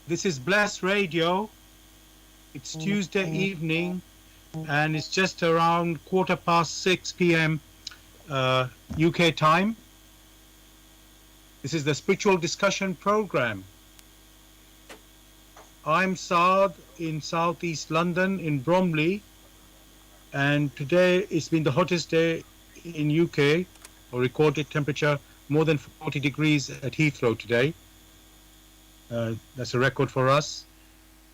This is Bless Radio. It's Tuesday evening and it's just around 6:15 p.m. UK time. This is the Spiritual Discussion Program. I'm Saad in Southeast London in Bromley, and today it's been the hottest day in UK, or recorded temperature more than 40 degrees at Heathrow today. That's a record for us.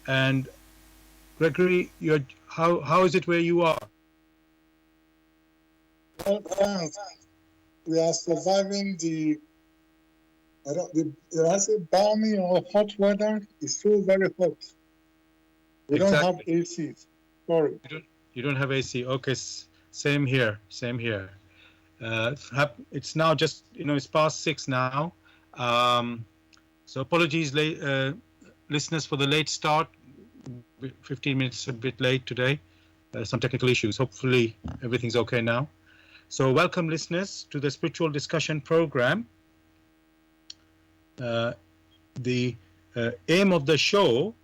And Gregory, how is it where you are? Well, thanks. We are surviving I say balmy or hot weather. It's still very hot. We don't have AC. Sorry. You don't have AC. Okay, same here. Same here. It's now just it's past 6 now. So apologies, listeners, for the late start. 15 minutes a bit late today. Some technical issues. Hopefully everything's okay now. So welcome, listeners, to the Spiritual Discussion Program. The aim of the show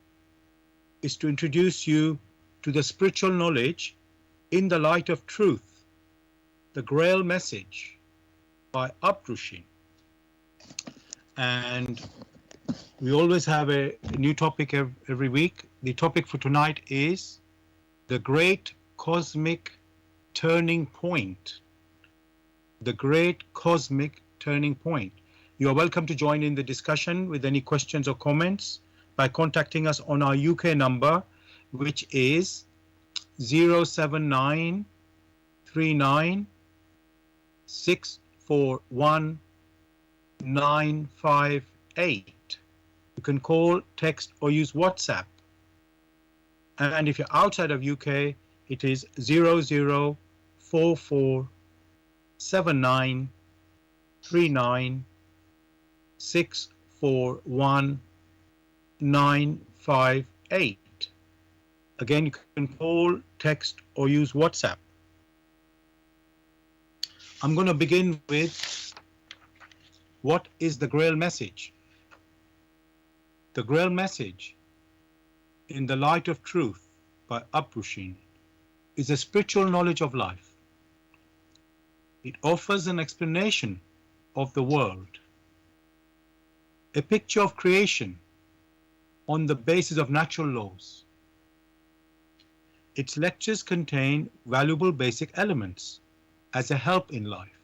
is to introduce you to the spiritual knowledge in the light of truth, the Grail message by Abdushin. And we always have a new topic every week. The topic for tonight is the great cosmic turning point. The great cosmic turning point. You are welcome to join in the discussion with any questions or comments by contacting us on our UK number, which is 079 39 641 958. You can call, text, or use WhatsApp. And if you're outside of UK, it is 0044 79 39 641 958. Again, you can call, text, or use WhatsApp. I'm going to begin with what is the Grail message? The Grail message in the light of truth by Abdushin is a spiritual knowledge of life. It offers an explanation of the world, a picture of creation on the basis of natural laws. Its lectures contain valuable basic elements as a help in life.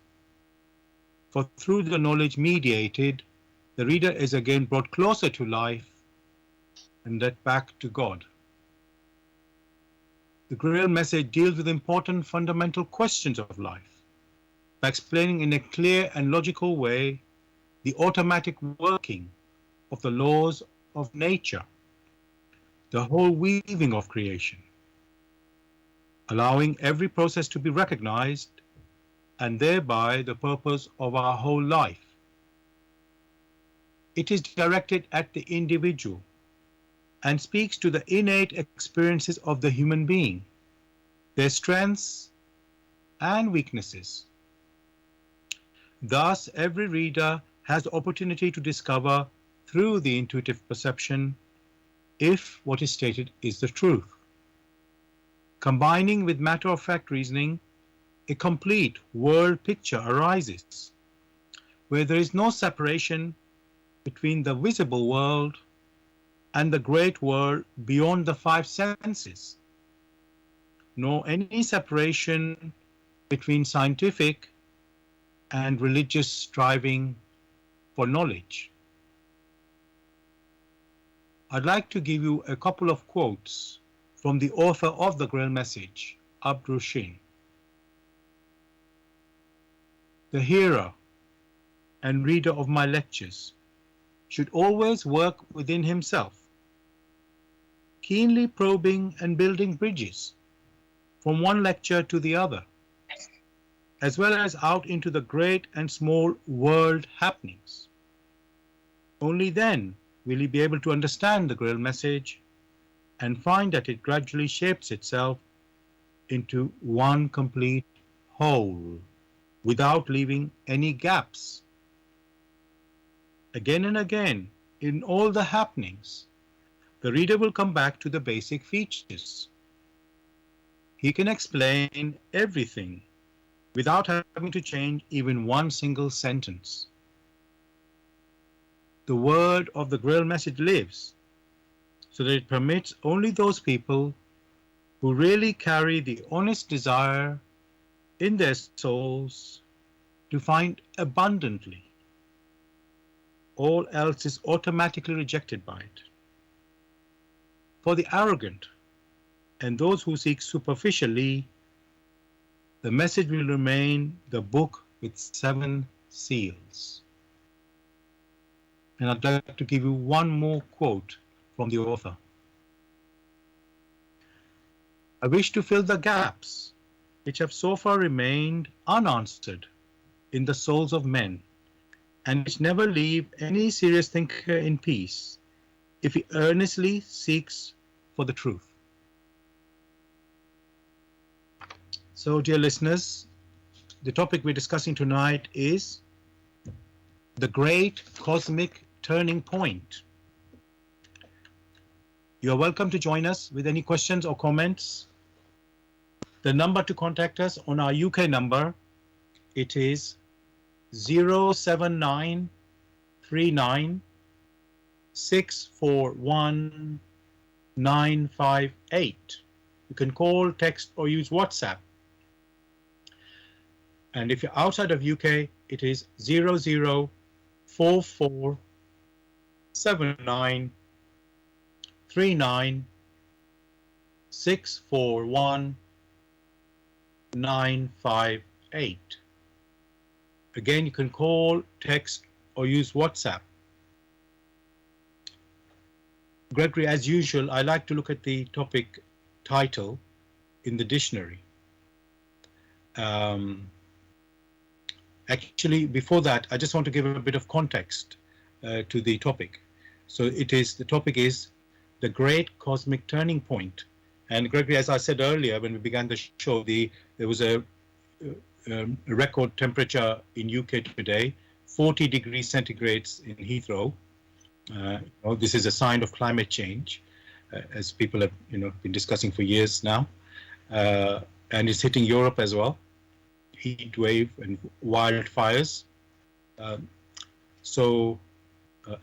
For through the knowledge mediated, the reader is again brought closer to life and led back to God. The Grail message deals with important fundamental questions of life by explaining in a clear and logical way the automatic working of the laws of nature, the whole weaving of creation, allowing every process to be recognized and thereby the purpose of our whole life. It is directed at the individual and speaks to the innate experiences of the human being, their strengths and weaknesses. Thus, every reader has the opportunity to discover through the intuitive perception if what is stated is the truth. Combining with matter-of-fact reasoning, a complete world picture arises, where there is no separation between the visible world and the great world beyond the five senses, nor any separation between scientific and religious striving for knowledge. I'd like to give you a couple of quotes from the author of the Grail message, Abdushin. The hearer and reader of my lectures should always work within himself, keenly probing and building bridges from one lecture to the other, as well as out into the great and small world happenings. Only then will he be able to understand the Grail message and find that it gradually shapes itself into one complete whole, without leaving any gaps. Again and again, in all the happenings, the reader will come back to the basic features. He can explain everything without having to change even one single sentence. The word of the Grail message lives, so that it permits only those people who really carry the honest desire in their souls to find abundantly. All else is automatically rejected by it. For the arrogant and those who seek superficially, the message will remain the book with 7 seals. And I'd like to give you one more quote from the author. I wish to fill the gaps which have so far remained unanswered in the souls of men, and which never leave any serious thinker in peace if he earnestly seeks for the truth. So, dear listeners, the topic we're discussing tonight is the great cosmic turning point. You're welcome to join us with any questions or comments. The number to contact us on our UK number, it is 07939 641 958. You can call, text, or use WhatsApp. And if you're outside of UK, it is 0044 79 39 641 958. Again, you can call, text, or use WhatsApp. Gregory, as usual, I like to look at the topic title in the dictionary. Actually, before that, I just want to give a bit of context to the topic. So the topic is the great cosmic turning point. And Gregory, as I said earlier, when we began the show, there was a record temperature in UK today, 40 degrees centigrades in Heathrow. This is a sign of climate change, as people have been discussing for years now, and it's hitting Europe as well. Heat wave and wildfires.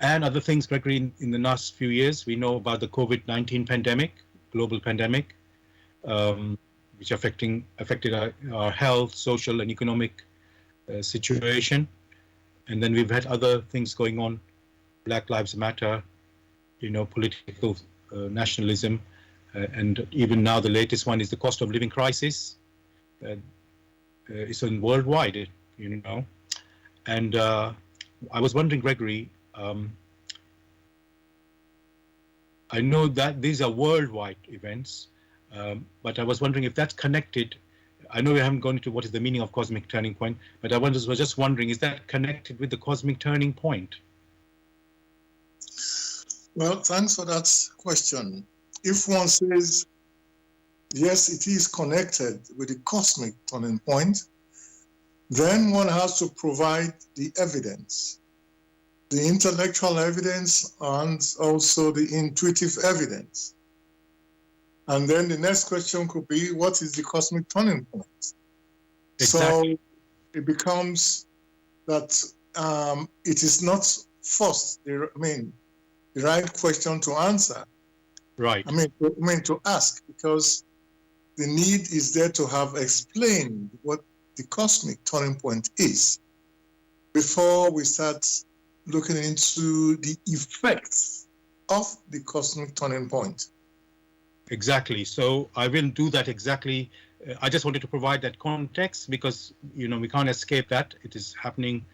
And other things, Gregory, in the last few years, we know about the COVID-19 pandemic, global pandemic, which affected our health, social and economic situation. And then we've had other things going on, Black Lives Matter, political nationalism, and even now the latest one is the cost of living crisis. It's worldwide, And I was wondering, Gregory, I know that these are worldwide events, but I was wondering if that's connected. I know we haven't gone into what is the meaning of cosmic turning point, but I was just wondering, is that connected with the cosmic turning point? Well, thanks for that question. If one says, yes, it is connected with the cosmic turning point, then one has to provide the evidence, the intellectual evidence and also the intuitive evidence. And then the next question could be, what is the cosmic turning point? Exactly. So it becomes that it is not first, the right question to answer. Right. To ask, because the need is there to have explained what the cosmic turning point is before we start looking into the effects of the cosmic turning point. Exactly. So I will do that exactly. I just wanted to provide that context because, we can't escape that. It is happening,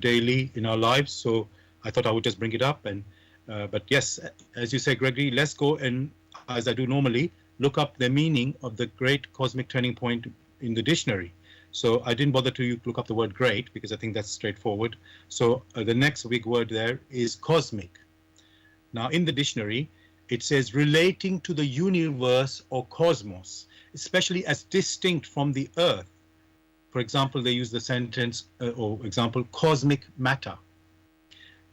daily in our lives. So I thought I would just bring it up. But yes, as you say, Gregory, let's go and, as I do normally, look up the meaning of the great cosmic turning point in the dictionary. So I didn't bother to look up the word great because I think that's straightforward. So the next big word there is cosmic. Now in the dictionary, it says relating to the universe or cosmos, especially as distinct from the earth. For example, they use the sentence cosmic matter.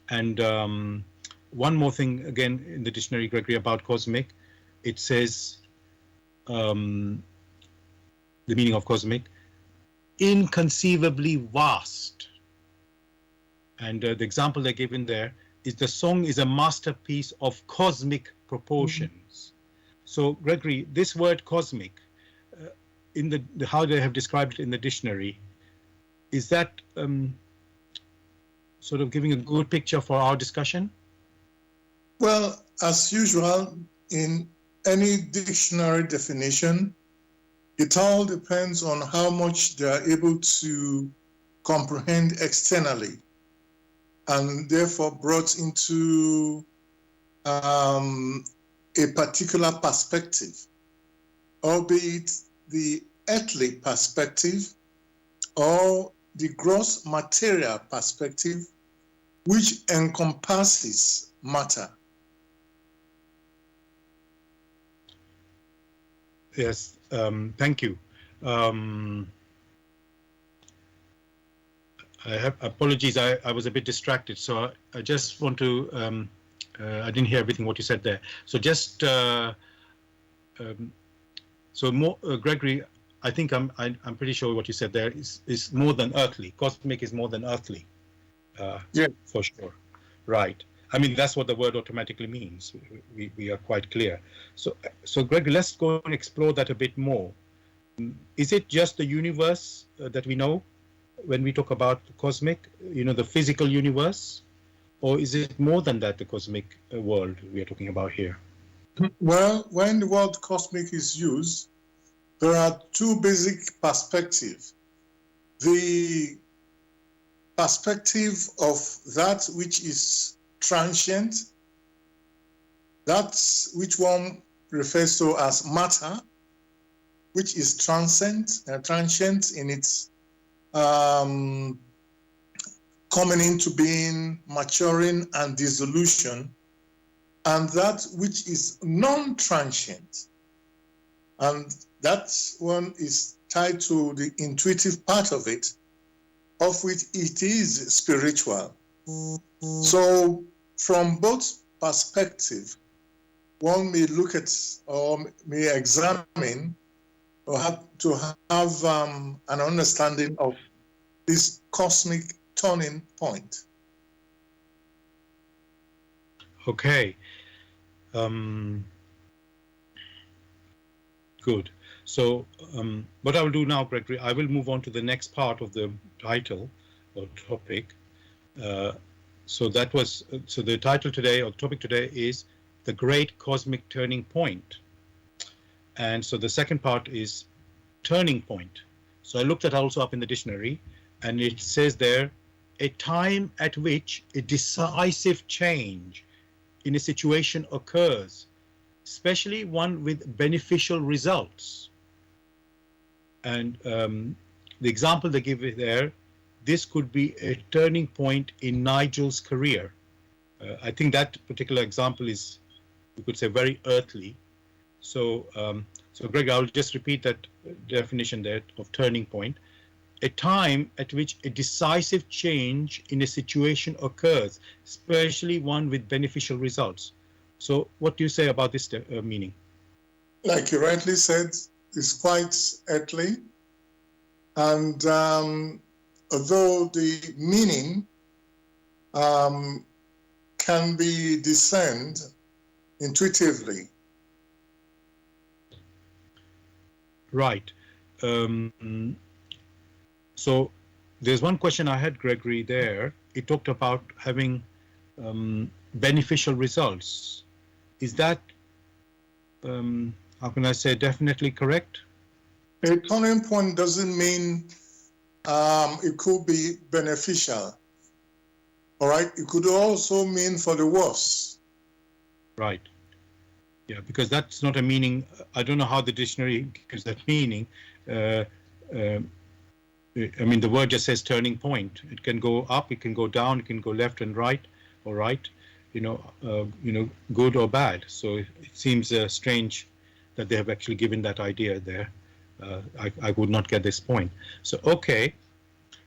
And one more thing again in the dictionary, Gregory, about cosmic. It says the meaning of cosmic, inconceivably vast. And the example they give in there is the song is a masterpiece of cosmic proportions. So, Gregory, this word cosmic, in the how they have described it in the dictionary, is that sort of giving a good picture for our discussion? Well, as usual, in any dictionary definition, it all depends on how much they are able to comprehend externally, and therefore brought into a particular perspective, albeit the earthly perspective or the gross material perspective, which encompasses matter. Yes, thank you. I have apologies. I was a bit distracted, so I just want to. I didn't hear everything what you said there. So just so more, Gregory. I think I'm pretty sure what you said there is more than earthly. Cosmic is more than earthly. Yeah, for sure. Right. I mean, that's what the word automatically means. We are quite clear. So Gregory, let's go and explore that a bit more. Is it just the universe that we know when we talk about cosmic, the physical universe? Or is it more than that, the cosmic world we are talking about here? Well, when the word cosmic is used, there are two basic perspectives. The perspective of that which is transient, that's which one refers to as matter, which is transient in its coming into being, maturing, and dissolution, and that which is non-transient. And that one is tied to the intuitive part of it, of which it is spiritual. So from both perspectives, one may look at or may examine or have to have an understanding of this cosmic turning point. Okay. Good. So what I will do now, Gregory, I will move on to the next part of the title or topic. So the title today or the topic today is the Great Cosmic Turning Point. And so the second part is turning point. So I looked that also up in the dictionary, and it says there, a time at which a decisive change in a situation occurs, especially one with beneficial results. And the example they give it there, this could be a turning point in Nigel's career. I think that particular example is, we could say, very earthly. So, Greg, I'll just repeat that definition there of turning point. A time at which a decisive change in a situation occurs, especially one with beneficial results. So what do you say about this meaning? Like you rightly said, it's quite earthly. And although the meaning can be discerned intuitively. Right. So there's one question I had, Gregory, there. It talked about having beneficial results. Is that, how can I say, definitely correct? A turning point doesn't mean it could be beneficial. All right. It could also mean for the worse. Right. Yeah, because that's not a meaning. I don't know how the dictionary gives that meaning. I mean, the word just says turning point. It can go up, it can go down, it can go left and right, or right, good or bad. So it seems strange that they have actually given that idea there. I would not get this point. So, okay.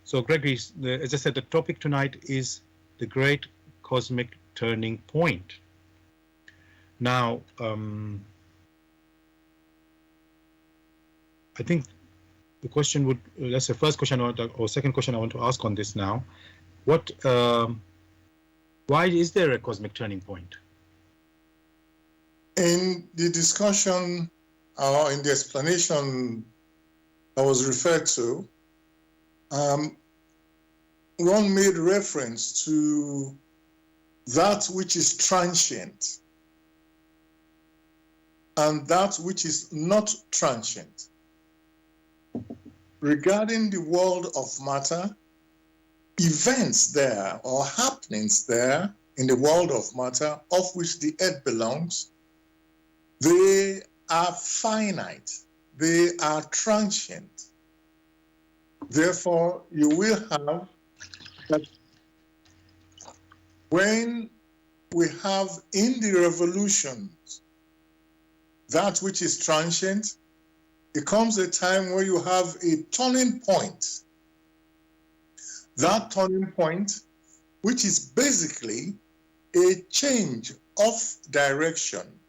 So, Gregory, as I said, the topic tonight is the Great Cosmic turning point. Now, I think the question would, that's the first question or second question I want to ask on this now. Why is there a cosmic turning point? In the discussion or in the explanation I was referred to, one made reference to that which is transient and that which is not transient. Regarding the world of matter, events there or happenings there in the world of matter, of which the earth belongs, they are finite, they are transient. Therefore, you will have that when we have in the revolutions that which is transient, it comes a time where you have a turning point. That turning point, which is basically a change of direction.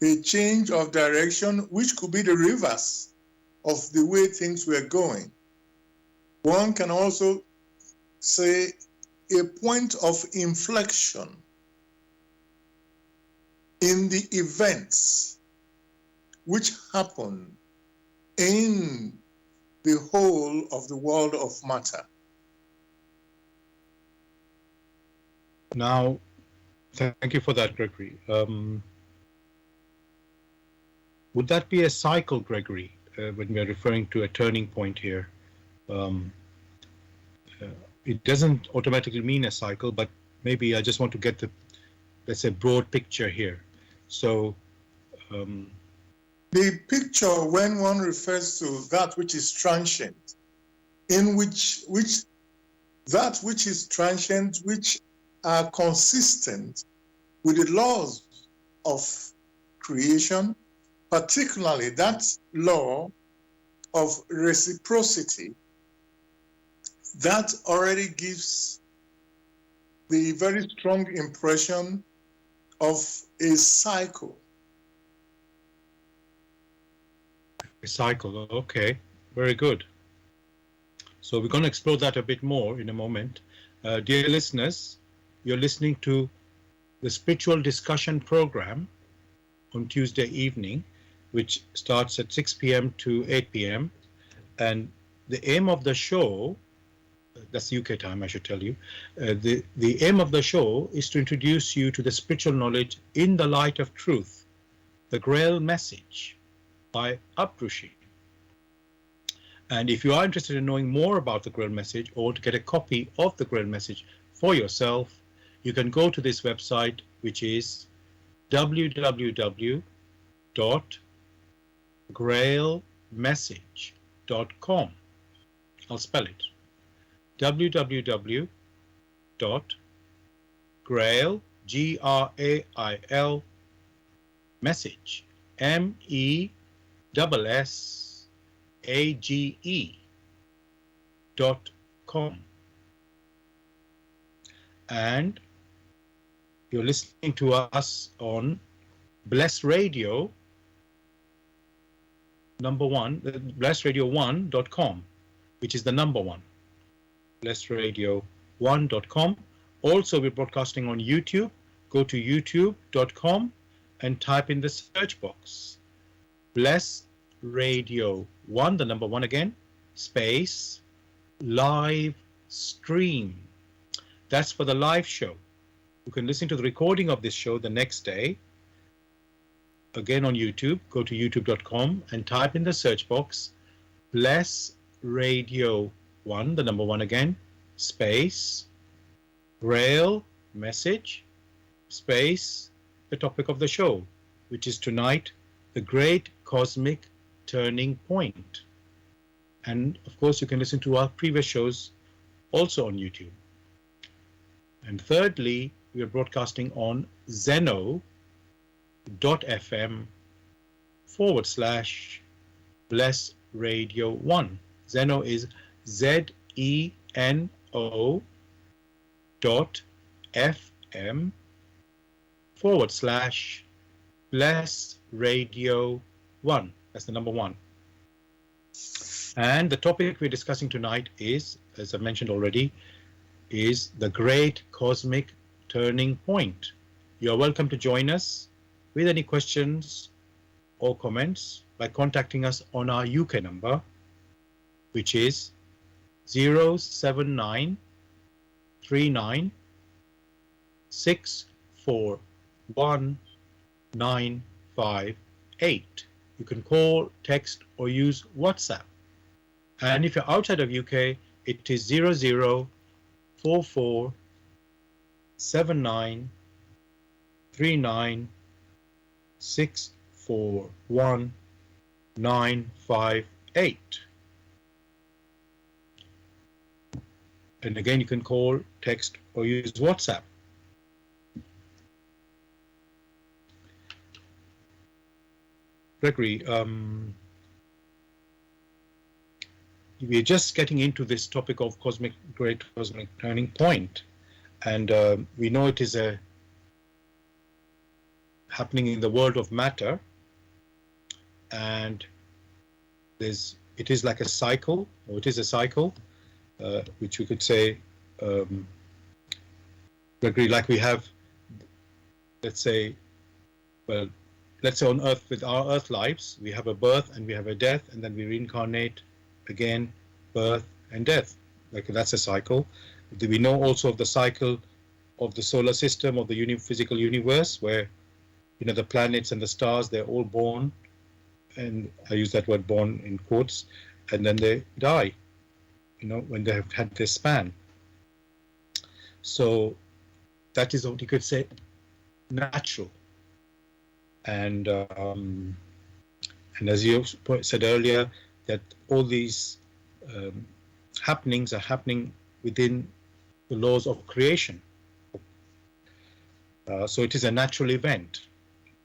A change of direction, which could be the reverse of the way things were going. One can also say a point of inflection in the events which happen in the whole of the world of matter. Now, thank you for that, Gregory. Would that be a cycle, Gregory, when we're referring to a turning point here? It doesn't automatically mean a cycle, but maybe I just want to get the, let's say, broad picture here. So, the picture, when one refers to that which is transient, in which that which is transient, which are consistent with the laws of creation, particularly that law of reciprocity, that already gives the very strong impression of a cycle. A cycle, okay, very good. So we're going to explore that a bit more in a moment. Dear listeners, you're listening to the Spiritual Discussion Program on Tuesday evening, which starts at 6 p.m. to 8 p.m. And the aim of the show, that's UK time, I should tell you, the aim of the show is to introduce you to the spiritual knowledge in the light of truth, the Grail message by Aprushi. And if you are interested in knowing more about the Grail message or to get a copy of the Grail message for yourself, you can go to this website, which is www.grailmessage.com. I'll spell it. www.grail, Grail, message, MESSAGE.com. And you're listening to us on Bless Radio blessradio1.com, which is the number one, blessradio1.com. Also, we're broadcasting on YouTube. Go to youtube.com and type in the search box Bless Radio 1, the number one again, space live stream. That's for the live show. You can listen to the recording of this show the next day. Again on YouTube, go to youtube.com and type in the search box Bless Radio 1, the number one again, space Grail message, space the topic of the show, which is tonight, the great cosmic turning point. And of course, you can listen to our previous shows also on YouTube. And thirdly, we are broadcasting on zeno.fm/Bless Radio 1. Zeno is ZENO Bless Radio 1. That's the number 1. And the topic we're discussing tonight is, as I mentioned already, is the Great Cosmic Turning Point. You're welcome to join us with any questions or comments by contacting us on our UK number, which is 079 39 641 958. You can call, text, or use WhatsApp. And if you're outside of UK, it is 0044 79 39 641 958. And again, you can call, text, or use WhatsApp. Gregory, we're just getting into this topic of great cosmic turning point, and we know it is happening in the world of matter, and it is like a cycle, or it is a cycle, which we could say, Gregory, like we have, let's say on Earth, with our Earth lives, we have a birth and we have a death, and then we reincarnate again, birth and death. Like that's a cycle. We know also of the cycle of the solar system, of the physical universe, where the planets and the stars, they're all born, and I use that word born in quotes, and then they die, when they have had their span. So that is what you could say natural. And as you said earlier, that all these happenings are happening within the laws of creation. So it is a natural event,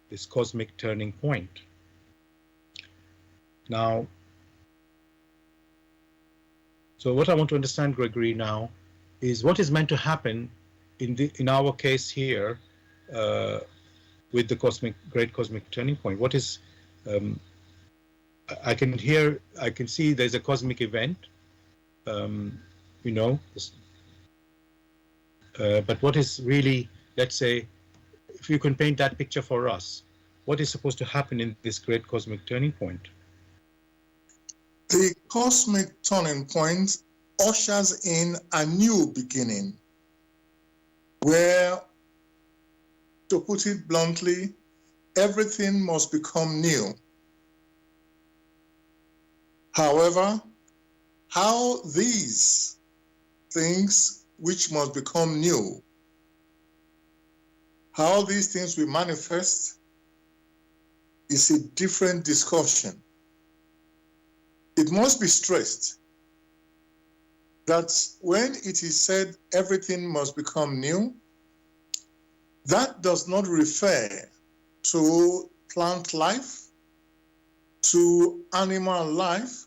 this cosmic turning point. Now, so what I want to understand, Gregory, now is what is meant to happen in our case here with the great cosmic turning point. What is I can see there's a cosmic event, but what is really, let's say, if you can paint that picture for us, what is supposed to happen in this great cosmic turning point? The cosmic turning point ushers in a new beginning, where, to put it bluntly, everything must become new. However, how these things which must become new, how these things will manifest, is a different discussion. It must be stressed that when it is said everything must become new, that does not refer to plant life, to animal life.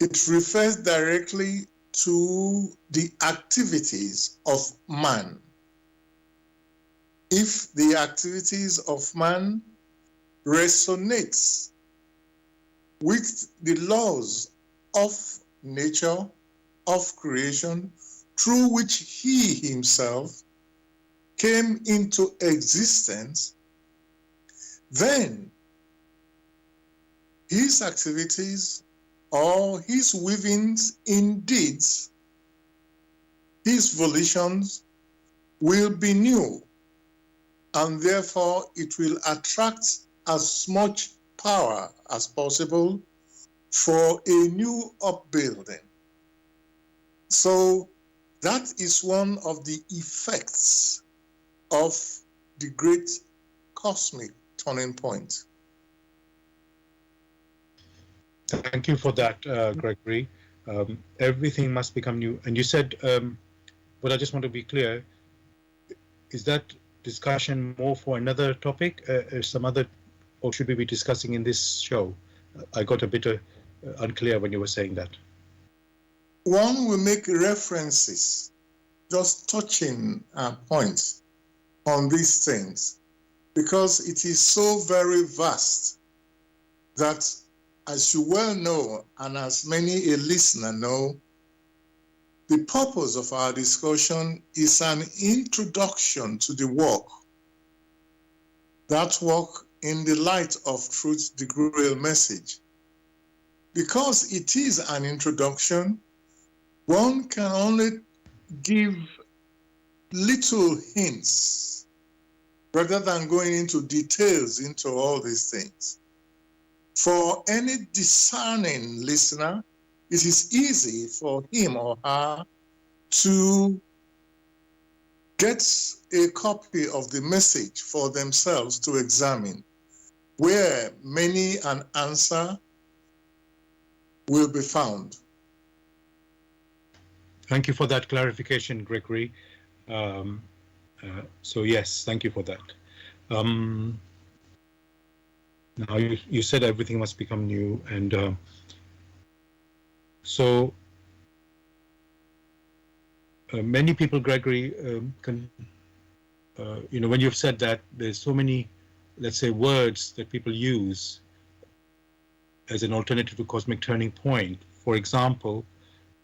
It refers directly to the activities of man. If the activities of man resonates with the laws of nature, of creation, through which he himself came into existence, then his activities or his weavings in deeds, his volitions will be new, and therefore it will attract as much power as possible for a new upbuilding. So that is one of the effects of the great cosmic turning point. Thank you for that, Gregory. Everything must become new. And you said, but I just want to be clear, is that discussion more for another topic, some other, or should we be discussing in this show? I got a bit unclear when you were saying that. One will make references just touching points on these things, because it is so very vast that, as you well know, and as many a listener know, the purpose of our discussion is an introduction to the work. That work in the light of truth, the Grail message. Because it is an introduction, one can only give little hints rather than going into details into all these things. For any discerning listener, it is easy for him or her to get a copy of the message for themselves to examine, where many an answer will be found. Thank you for that clarification, Gregory. So yes, thank you for that. Now you said everything must become new, and so many people, Gregory, can, when you've said that, there's so many, let's say, words that people use as an alternative to cosmic turning point. For example,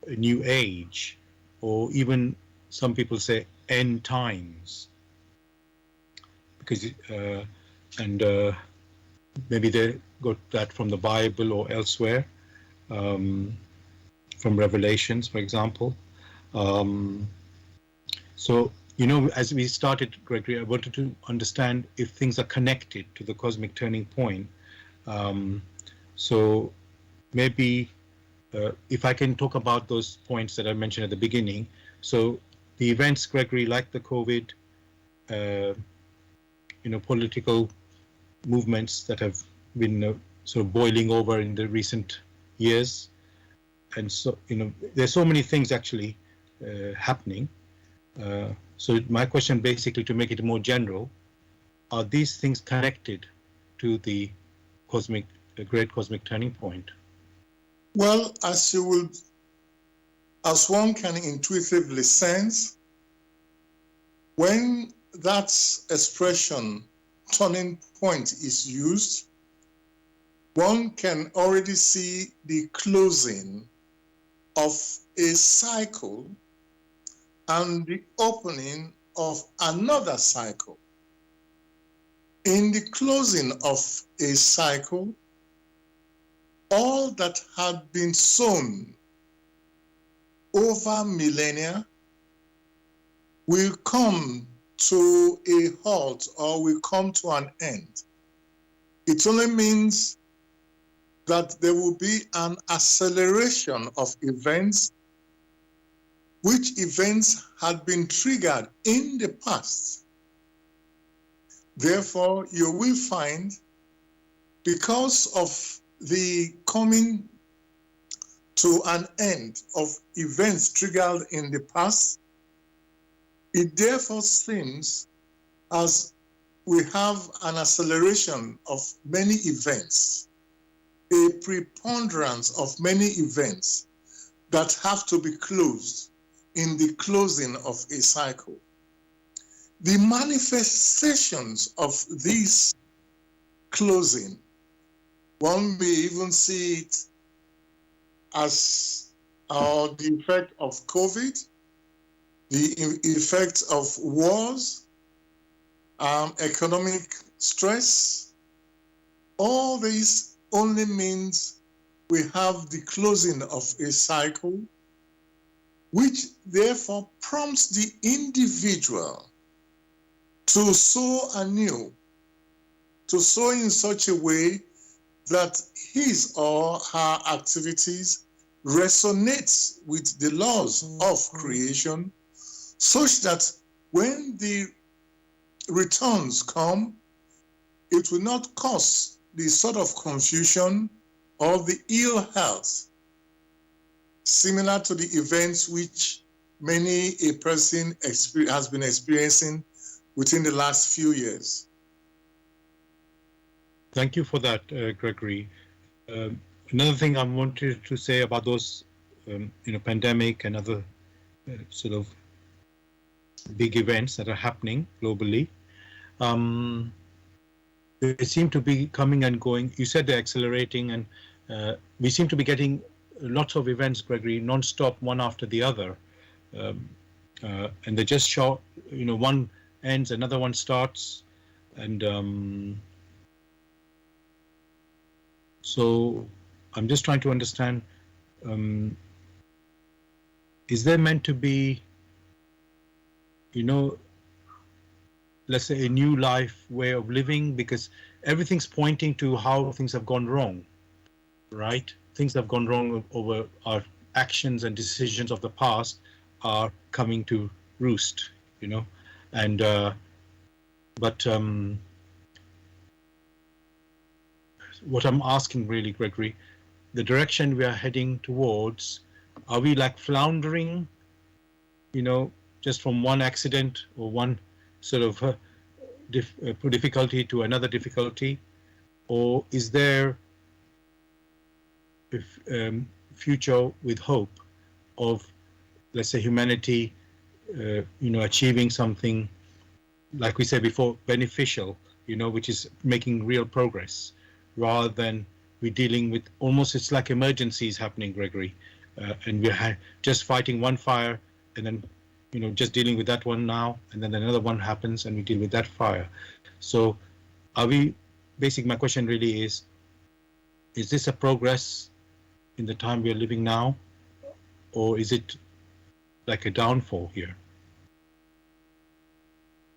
a new age, or even some people say end times, because maybe they got that from the Bible or elsewhere, from Revelations, for example. So, as we started, Gregory, I wanted to understand if things are connected to the cosmic turning point. So maybe if I can talk about those points that I mentioned at the beginning. So the events, Gregory, like the COVID, political movements that have been sort of boiling over in the recent years. And so, there's so many things actually happening. So my question, basically, to make it more general, are these things connected to the great cosmic turning point? Well, as one can intuitively sense, when that expression turning point is used, one can already see the closing of a cycle and the opening of another cycle. In the closing of a cycle, all that had been sown over millennia will come to a halt or will come to an end. It only means that there will be an acceleration of events, which events had been triggered in the past. Therefore, you will find, because of the coming to an end of events triggered in the past, it therefore seems as we have an acceleration of many events, a preponderance of many events that have to be closed in the closing of a cycle. The manifestations of this closing, one may even see it as the effect of COVID, the effect of wars, economic stress. All this only means we have the closing of a cycle, which therefore prompts the individual to sow anew, to sow in such a way that his or her activities resonates with the laws of creation, such that when the returns come, it will not cause the sort of confusion or the ill health similar to the events which many a person has been experiencing within the last few years. Thank you for that, Gregory. Another thing I wanted to say about those, pandemic and other sort of big events that are happening globally. Um, they seem to be coming and going. You said they're accelerating, and we seem to be getting lots of events, Gregory, non-stop, one after the other. Um, and they're just short, one ends, another one starts. And so I'm just trying to understand, is there meant to be, let's say, a new life way of living? Because everything's pointing to how things have gone wrong, right? Things have gone wrong over our actions and decisions of the past are coming to roost, and but what I'm asking really, Gregory, the direction we are heading towards, are we like floundering, just from one accident or one sort of difficulty to another difficulty, or is there a future with hope of, let's say, humanity, achieving something, like we said before, beneficial, which is making real progress, rather than we're dealing with almost, it's like emergencies happening, Gregory, and we're just fighting one fire and then, just dealing with that one now, and then another one happens and we deal with that fire. So my question really is this a progress in the time we are living now, or is it like a downfall here?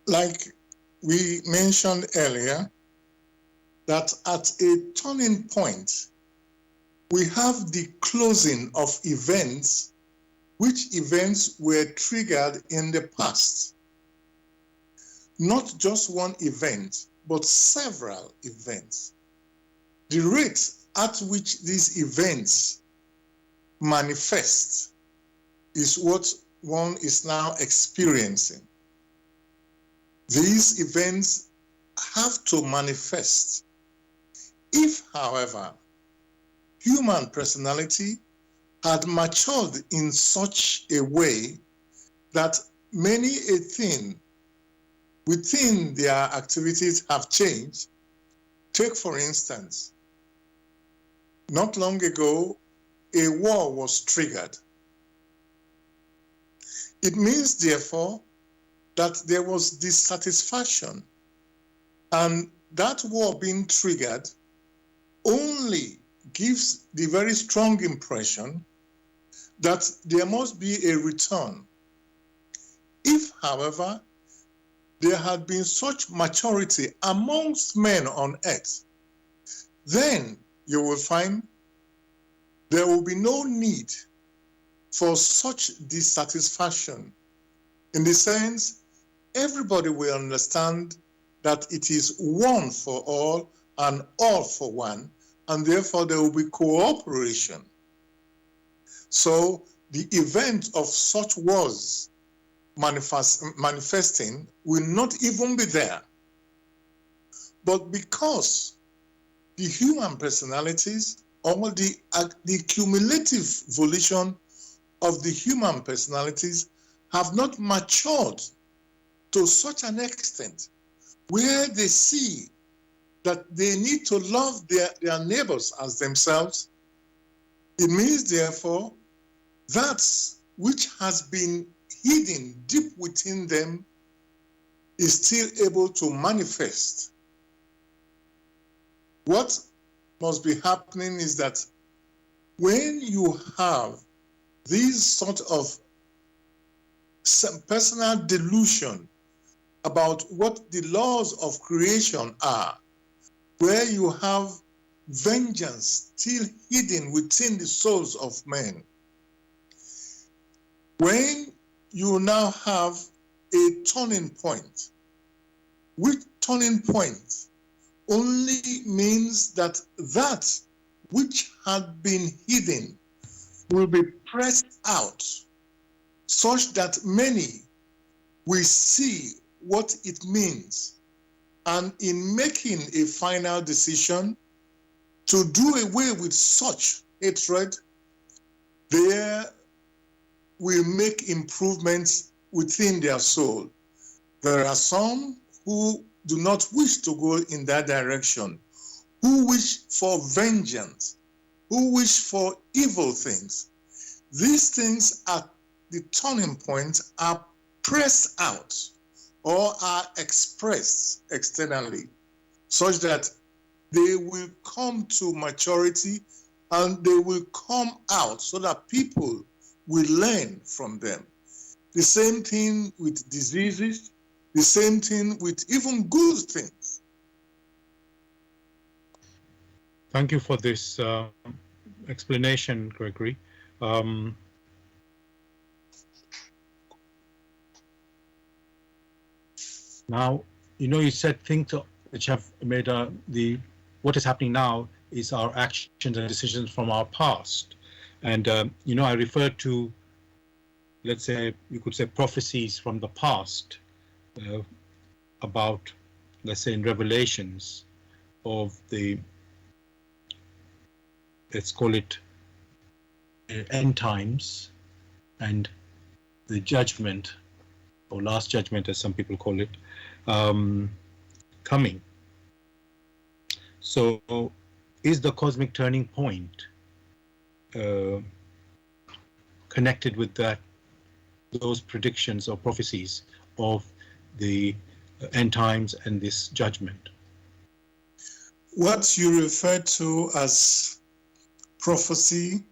Like we mentioned earlier, that at a turning point, we have the closing of events, which events were triggered in the past. Not just one event, but several events. The rate at which these events manifest is what one is now experiencing. These events have to manifest. If, however, human personality had matured in such a way that many a thing within their activities have changed, take for instance, not long ago, a war was triggered. It means, therefore, that there was dissatisfaction, and that war being triggered only gives the very strong impression that there must be a return. If, however, there had been such maturity amongst men on earth, then you will find there will be no need for such dissatisfaction. In the sense, everybody will understand that it is one for all and all for one, and therefore there will be cooperation. So the event of such wars manifesting will not even be there. But because the human personalities, or the cumulative volition of the human personalities have not matured to such an extent where they see that they need to love their neighbors as themselves, it means, therefore, that which has been hidden deep within them is still able to manifest. What must be happening is that when you have these sort of personal delusion about what the laws of creation are, where you have vengeance still hidden within the souls of men, when you now have a turning point, which turning point only means that that which had been hidden will be pressed out, such that many will see what it means, and in making a final decision to do away with such hatred, they will make improvements within their soul. There are some who do not wish to go in that direction, who wish for vengeance, who wish for evil things. These things at the turning point are pressed out or are expressed externally, such that they will come to maturity and they will come out so that people will learn from them. The same thing with diseases, the same thing with even good things. Thank you for this explanation, Gregory. Now, you said things which have made what is happening now is our actions and decisions from our past. And, I referred to, let's say, you could say prophecies from the past about, let's say, in Revelations of let's call it end times and the judgment, or last judgment as some people call it, coming. So is the cosmic turning point connected with those predictions or prophecies of the end times and this judgment? What you refer to as prophecy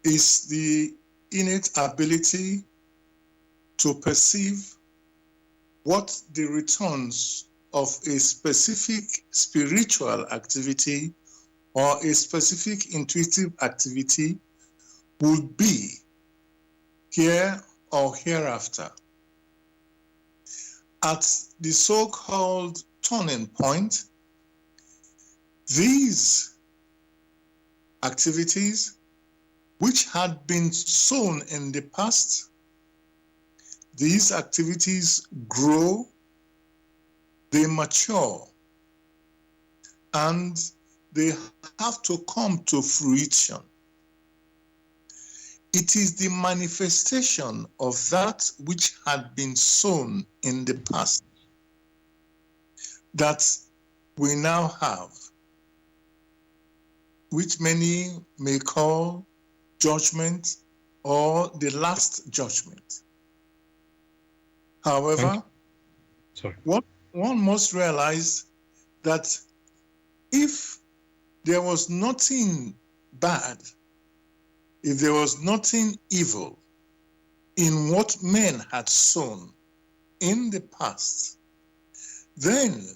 is the innate ability to perceive what the returns of a specific spiritual activity or a specific intuitive activity would be here or hereafter. At the so-called turning point, these activities which had been sown in the past, these activities grow, they mature, and they have to come to fruition. It is the manifestation of that which had been sown in the past that we now have, which many may call judgment or the last judgment. However, one must realize that if there was nothing bad, if there was nothing evil in what men had sown in the past, then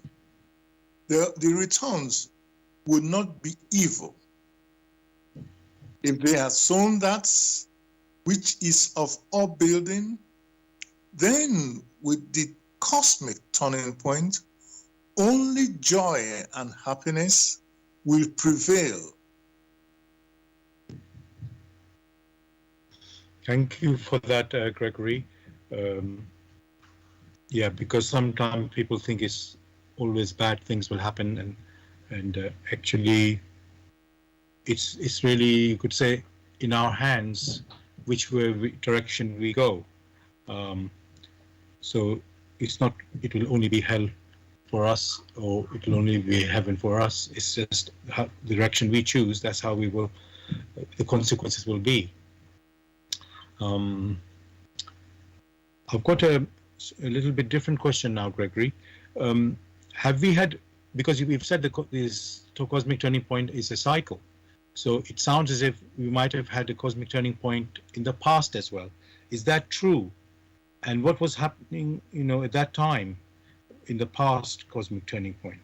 the returns would not be evil. If they had sown that which is of upbuilding, then with the cosmic turning point, only joy and happiness will prevail. Thank you for that, Gregory. Because sometimes people think it's always bad things will happen, and actually it's really, you could say, in our hands which direction we go. So it's not, it will only be hell for us, or it will only be heaven for us. It's just the direction we choose. That's how we will, the consequences will be. I've got a little bit different question now, Gregory. Have we had, because we've said this cosmic turning point is a cycle, so it sounds as if we might have had a cosmic turning point in the past as well. Is that true? And what was happening, at that time in the past cosmic turning point?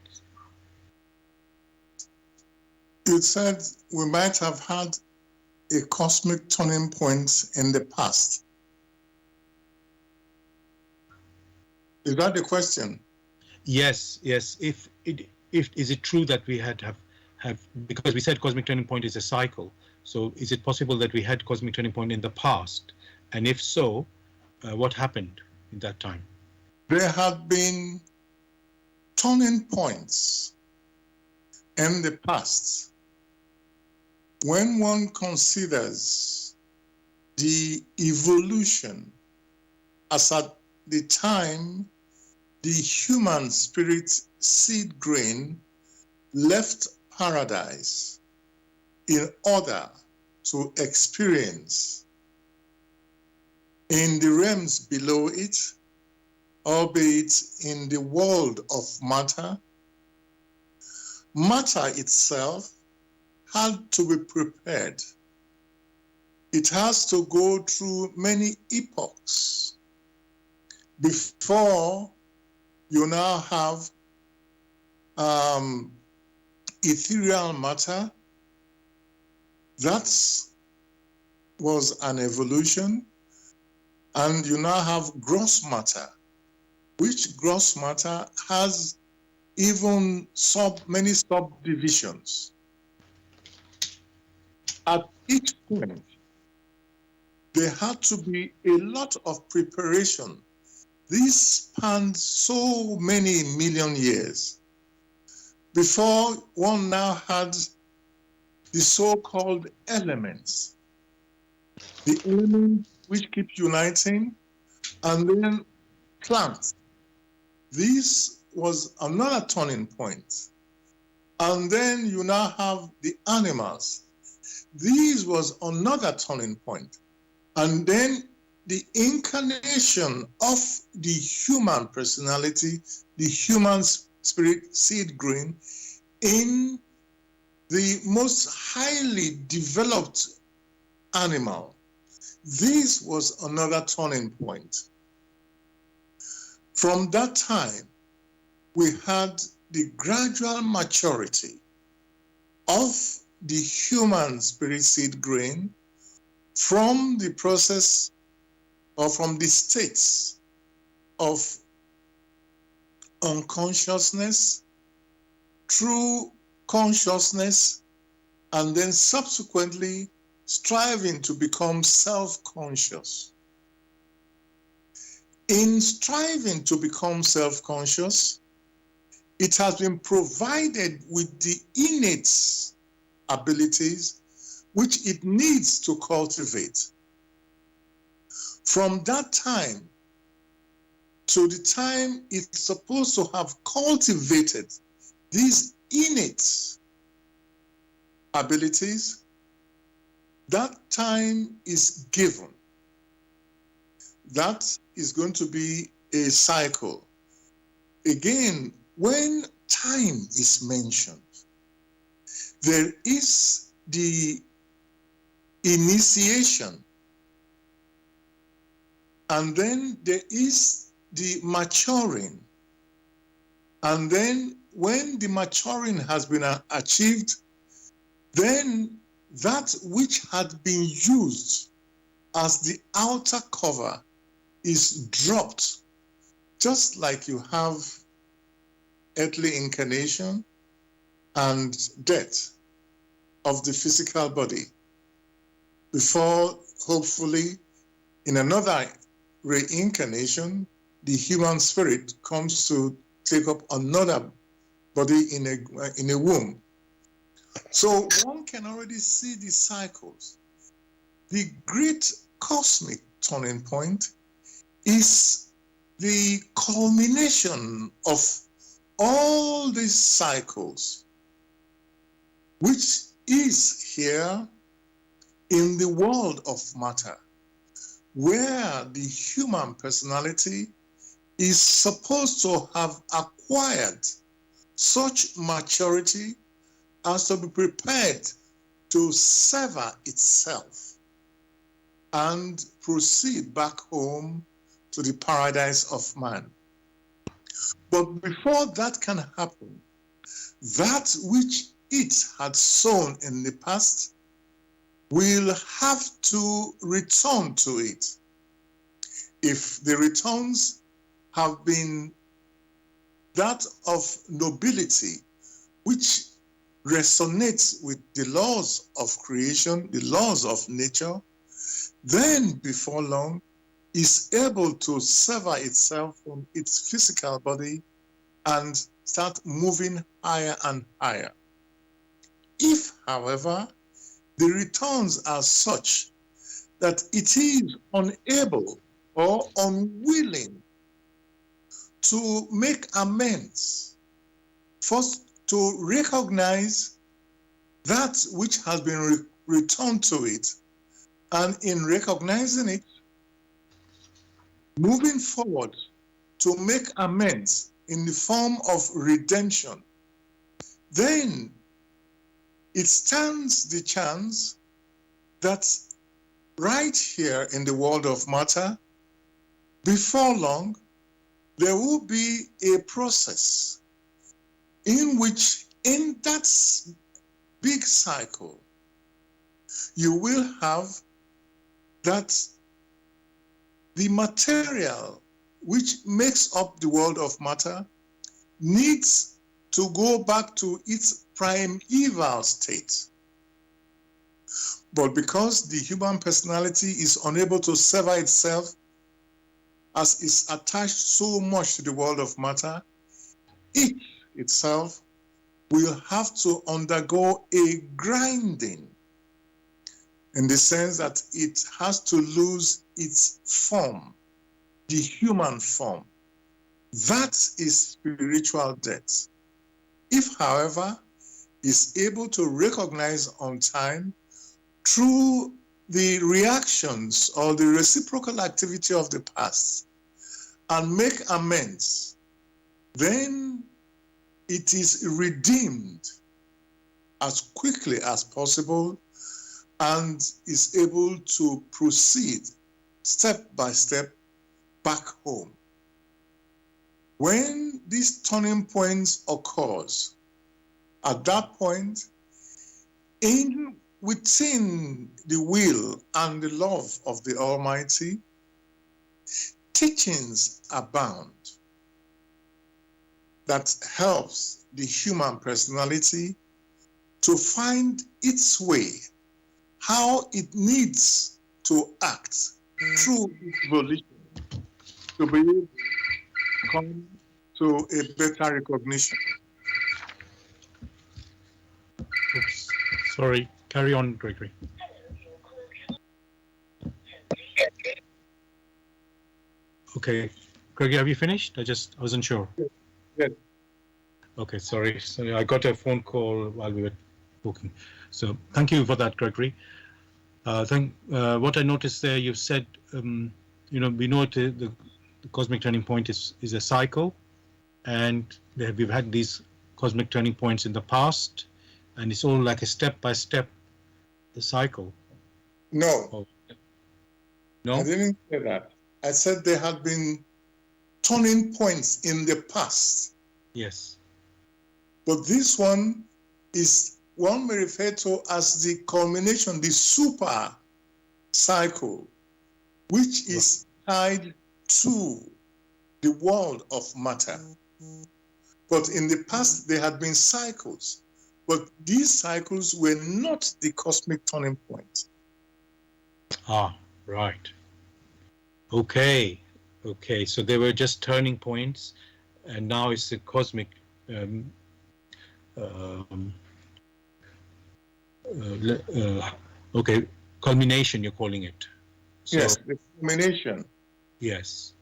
You said we might have had a cosmic turning point in the past. Is that the question? Yes. If is it true that we have because we said cosmic turning point is a cycle. So is it possible that we had cosmic turning point in the past? And if so, what happened in that time? There have been turning points in the past when one considers the evolution as at the time the human spirit seed grain left paradise in order to experience in the realms below it, albeit in the world of matter, matter itself had to be prepared. It has to go through many epochs before you now have ethereal matter. That was an evolution. And you now have gross matter, which gross matter has even many subdivisions. At each point, there had to be a lot of preparation. This spanned so many million years before one now had the so-called elements, the elements which keep uniting, and then plants. This was another turning point. And then you now have the animals. This was another turning point. And then the incarnation of the human personality, the human spirit seed grain, in the most highly developed animal. This was another turning point. From that time, we had the gradual maturity of the human spirit seed grain from the process or from the states of unconsciousness through consciousness, and then subsequently striving to become self-conscious. In striving to become self-conscious, it has been provided with the innate abilities which it needs to cultivate. From that time to the time it's supposed to have cultivated these innate abilities, that time is given. That is going to be a cycle. Again, when time is mentioned, there is the initiation, and then there is the maturing. And then when the maturing has been achieved, then that which had been used as the outer cover is dropped, just like you have earthly incarnation and death of the physical body, before hopefully in another reincarnation, the human spirit comes to take up another body in a womb. So one can already see the cycles. The great cosmic turning point is the culmination of all these cycles, which is here in the world of matter, where the human personality is supposed to have acquired such maturity as to be prepared to sever itself and proceed back home to the paradise of man. But before that can happen, that which it had sown in the past will have to return to it. If the returns have been that of nobility, which resonates with the laws of creation, the laws of nature, then before long is able to sever itself from its physical body and start moving higher and higher. If, however, the returns are such that it is unable or unwilling to make amends, first to recognize that which has been returned to it, and in recognizing it, moving forward to make amends in the form of redemption, then it stands the chance that right here in the world of matter, before long, there will be a process in which, in that big cycle, you will have that the material which makes up the world of matter needs to go back to its primeval state. But because the human personality is unable to sever itself, as is attached so much to the world of matter, it itself will have to undergo a grinding, in the sense that it has to lose its form, the human form. That is spiritual death. If, however, is able to recognize on time through the reactions or the reciprocal activity of the past and make amends, then it is redeemed as quickly as possible and is able to proceed step by step back home. When this turning point occurs, at that point, within the will and the love of the Almighty, teachings abound that helps the human personality to find its way, how it needs to act through its volition to be able to come to a better recognition. Oops. Sorry, carry on, Gregory. Okay, Gregory, have you finished? I wasn't sure. Yes. Okay, sorry. I got a phone call while we were talking. So thank you for that, Gregory. What I noticed there, you've said, we know the cosmic turning point is a cycle, and we've had these cosmic turning points in the past, and it's all like a step-by-step the cycle. No. Oh. No? I didn't say that. I said there had been turning points in the past. Yes. But this one may refer to as the culmination, the super cycle, which is tied to the world of matter. But in the past, there had been cycles, but these cycles were not the cosmic turning point. Ah, right. Okay. So they were just turning points, and now it's the cosmic culmination, you're calling it. So, yes, the culmination. Yes.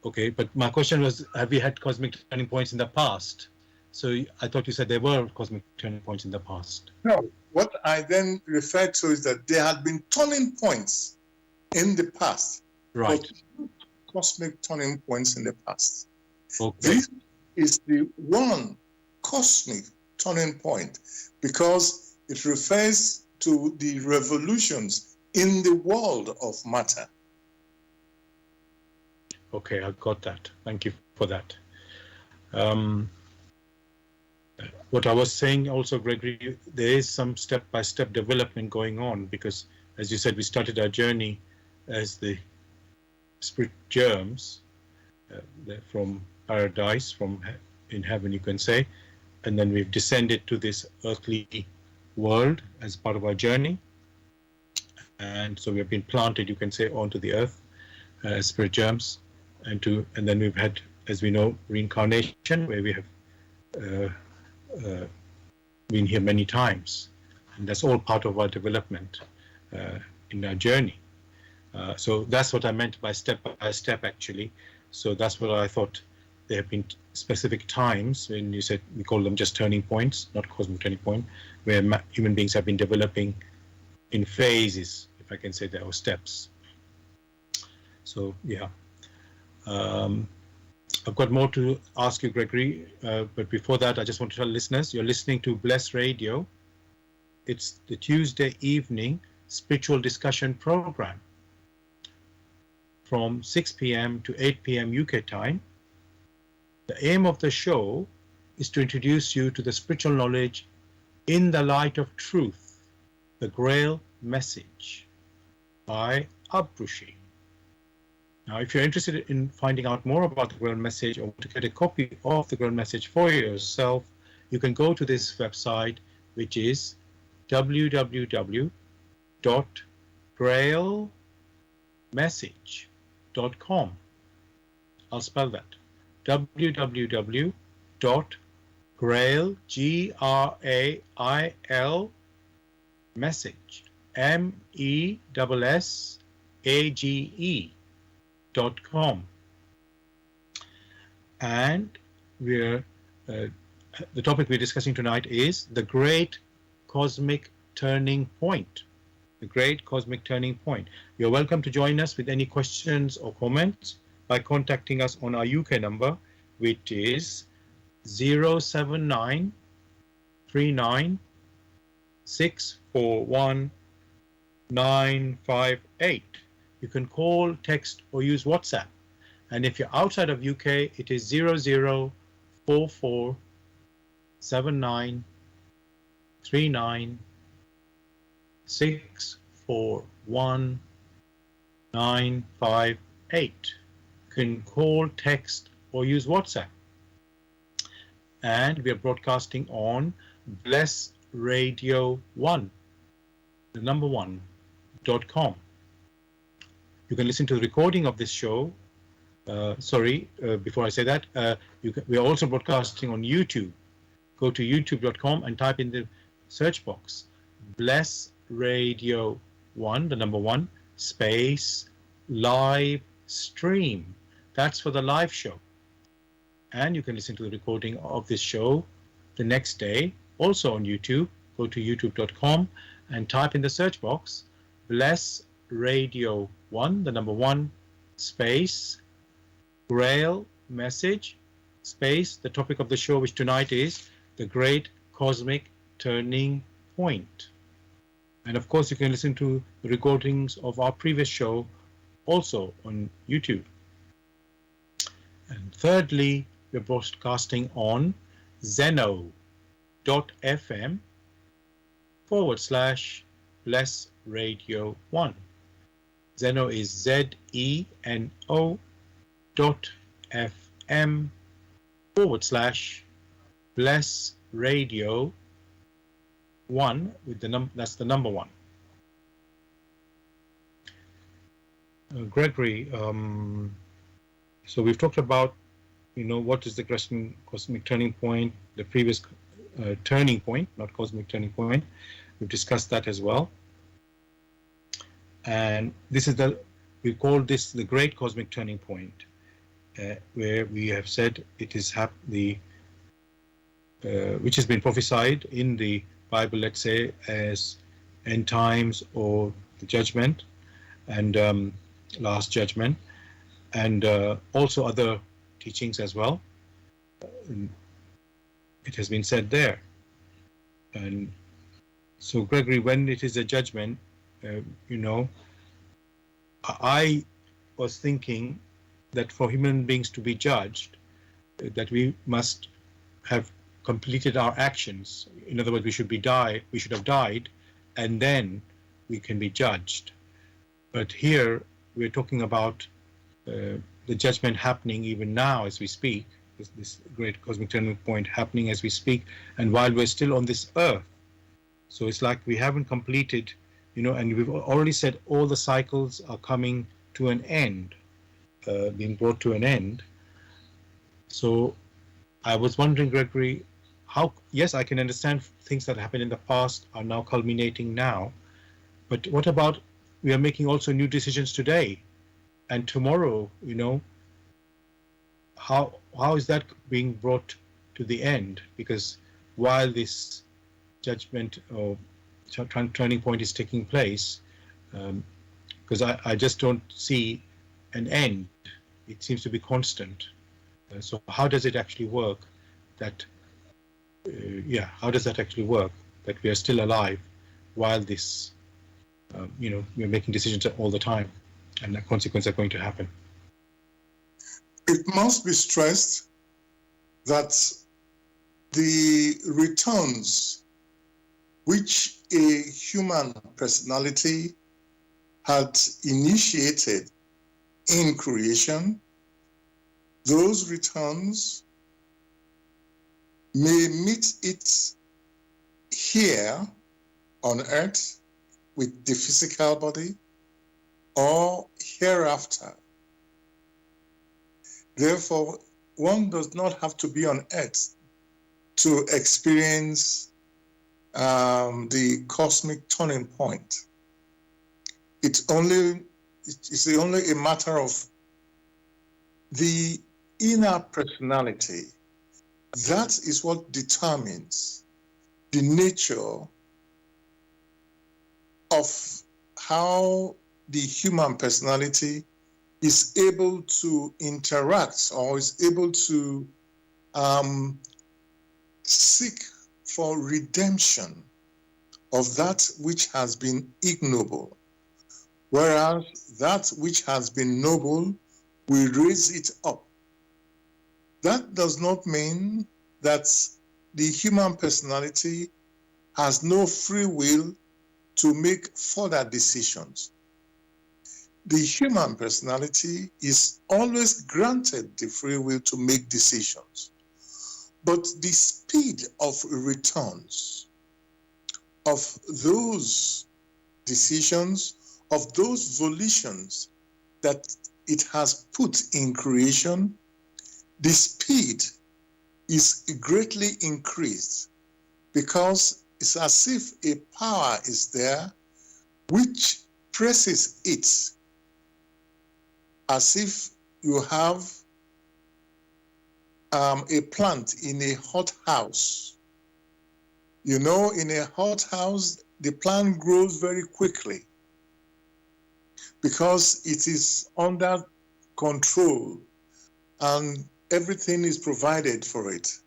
Okay, but my question was, have you had cosmic turning points in the past? So I thought you said there were cosmic turning points in the past. No, what I then referred to is that there had been turning points in the past. Right. But not cosmic turning points in the past. Okay. This is the one cosmic turning point because it refers to the revolutions in the world of matter. Okay, I got that. Thank you for that. What I was saying also, Gregory, there is some step-by-step development going on because, as you said, we started our journey as the spirit germs from paradise, in heaven, you can say, and then we've descended to this earthly world as part of our journey. And so we have been planted, you can say, onto the earth as spirit germs. And then we've had, as we know, reincarnation, where we have been here many times, and that's all part of our development in our journey. So that's what I meant by step actually. So that's what I thought. There have been specific times when you said we call them just turning points, not cosmic turning point, where human beings have been developing in phases, if I can say that, or steps. So yeah, I've got more to ask you, Gregory, but before that, I just want to tell listeners you're listening to Bless Radio. It's the Tuesday evening spiritual discussion program from 6 p.m. to 8 p.m. UK time. The aim of the show is to introduce you to the spiritual knowledge in the light of truth, the Grail message by Abrushi. Now, if you're interested in finding out more about the Grail message or to get a copy of the Grail message for yourself, you can go to this website, which is www.grailmessage.com. I'll spell that. www.grail, Grail, message, MESSAGE.com. And we're the topic we're discussing tonight is the Great Cosmic Turning Point. The Great Cosmic Turning Point. You're welcome to join us with any questions or comments by contacting us on our UK number, which is 079 39 641 958. You can call, text, or use WhatsApp. And if you're outside of UK, it is 0044 79 39 641 958. You can call, text, or use WhatsApp. And we are broadcasting on Bless Radio 1, the number 1.com. You can listen to the recording of this show. Before I say that, we are also broadcasting on YouTube. Go to youtube.com and type in the search box Bless Radio 1, the number 1, space, live stream. That's for the live show. And you can listen to the recording of this show the next day, also on YouTube. Go to youtube.com and type in the search box Bless Radio 1, the number 1, space, Grail message, space, the topic of the show, which tonight is the Great Cosmic Turning Point. And of course, you can listen to the recordings of our previous show also on YouTube. And thirdly, we're broadcasting on zeno.fm/Bless Radio 1. Zeno is ZENO.fm/Bless Radio 1 with the that's the number 1. Gregory, so we've talked about, what is the cosmic turning point, the previous turning point, not cosmic turning point. We've discussed that as well. And this is we call this the Great Cosmic Turning Point, where we have said it is which has been prophesied in the Bible, let's say, as end times or the judgment and last judgment, and also other teachings as well. It has been said there. And so, Gregory, when it is a judgment, I was thinking that for human beings to be judged, that we must have completed our actions. In other words, we should have died, and then we can be judged. But here we're talking about the judgment happening even now as we speak, this great cosmic turning point happening as we speak, and while we're still on this earth. So it's like we haven't completed, and we've already said all the cycles are coming to an end, being brought to an end. So I was wondering, Gregory, yes, I can understand things that happened in the past are now culminating now, but what about we are making also new decisions today and tomorrow, how is that being brought to the end? Because while this judgment or turning point is taking place, because I just don't see an end. It seems to be constant. So how does it actually work that, how does that actually work that we are still alive while this, we're making decisions all the time and the consequences are going to happen? It must be stressed that the returns which a human personality had initiated in creation, those returns may meet it here on earth with the physical body or hereafter. Therefore, one does not have to be on earth to experience the cosmic turning point. It's only a matter of the inner personality. That is what determines the nature of how the human personality is able to interact or is able to seek for redemption of that which has been ignoble, whereas that which has been noble will raise it up. That does not mean that the human personality has no free will to make further decisions. The human personality is always granted the free will to make decisions, but the speed of returns of those decisions, of those volitions that it has put in creation, the speed is greatly increased because it's as if a power is there which presses it, as if you have a plant in a hot house. In a hot house, the plant grows very quickly because it is under control and everything is provided for it,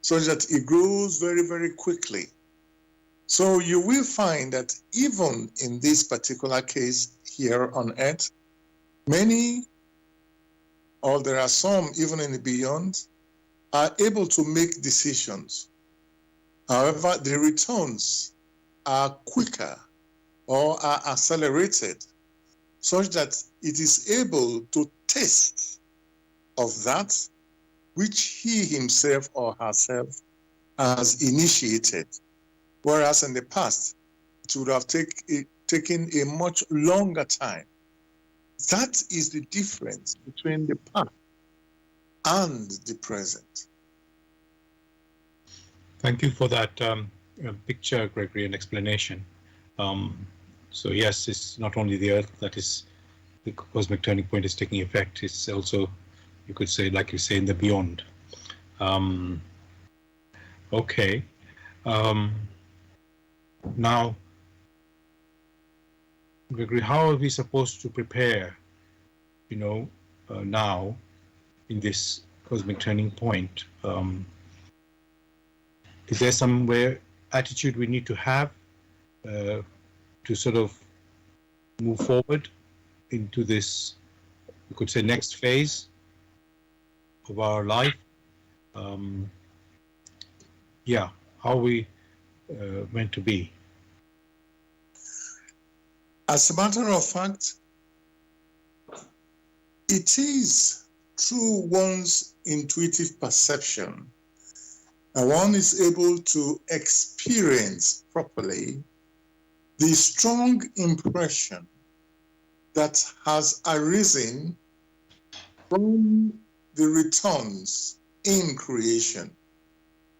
so that it grows very, very quickly. So you will find that even in this particular case here on earth, many, or there are some even in the beyond, are able to make decisions. However, the returns are quicker or are accelerated, such that it is able to taste of that which he himself or herself has initiated. Whereas in the past, it would have taken a much longer time. That is the difference between the past and the present. Thank you for that picture, Gregory, and explanation. So yes, it's not only the Earth that is the cosmic turning point is taking effect. It's also, you could say, like you say, in the beyond. Okay. Now, Gregory, how are we supposed to prepare, now in this cosmic turning point? Is there some attitude we need to have to sort of move forward into this, you could say, next phase of our life? How are we meant to be? As a matter of fact, it is through one's intuitive perception and one is able to experience properly the strong impression that has arisen from the returns in creation.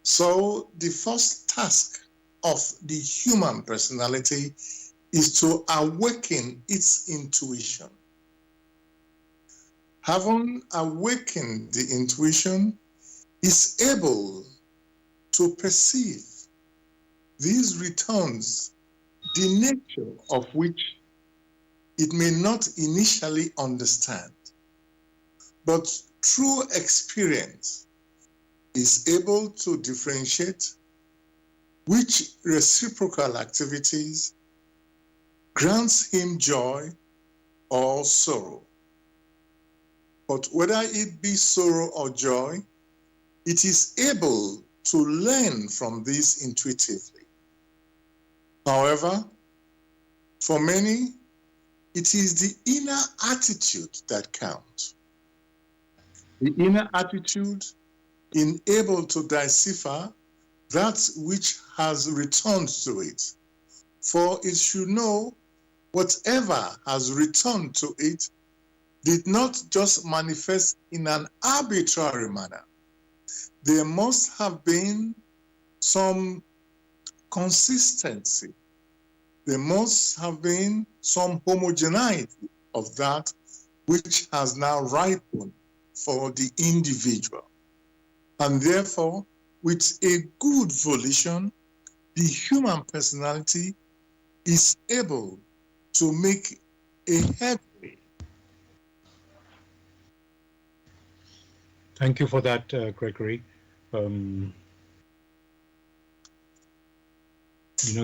So the first task of the human personality is to awaken its intuition. Having awakened the intuition, is able to perceive these returns, the nature of which it may not initially understand, but through experience is able to differentiate which reciprocal activities grants him joy or sorrow. But whether it be sorrow or joy, it is able to learn from this intuitively. However, for many, it is the inner attitude that counts. The inner attitude able to decipher that which has returned to it. For it should know whatever has returned to it did not just manifest in an arbitrary manner. There must have been some consistency. There must have been some homogeneity of that which has now ripened for the individual. And therefore, with a good volition, the human personality is able to make a headway. Thank you for that, Gregory.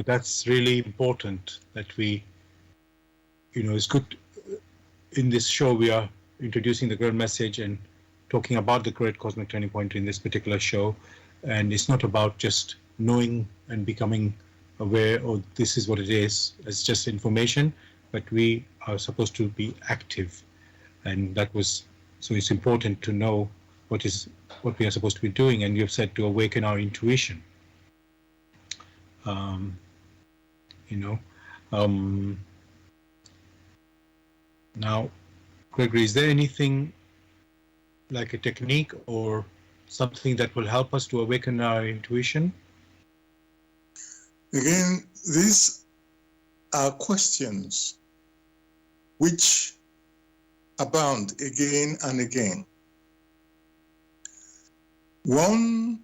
That's really important that we, it's good. In this show, we are introducing the Grail message and talking about the great cosmic turning point in this particular show. And it's not about just knowing and becoming aware, or this is what it is. It's just information, but we are supposed to be active. And so it's important to know what we are supposed to be doing. And you've said to awaken our intuition. Now, Gregory, is there anything like a technique or something that will help us to awaken our intuition? Again, these are questions which abound again and again. One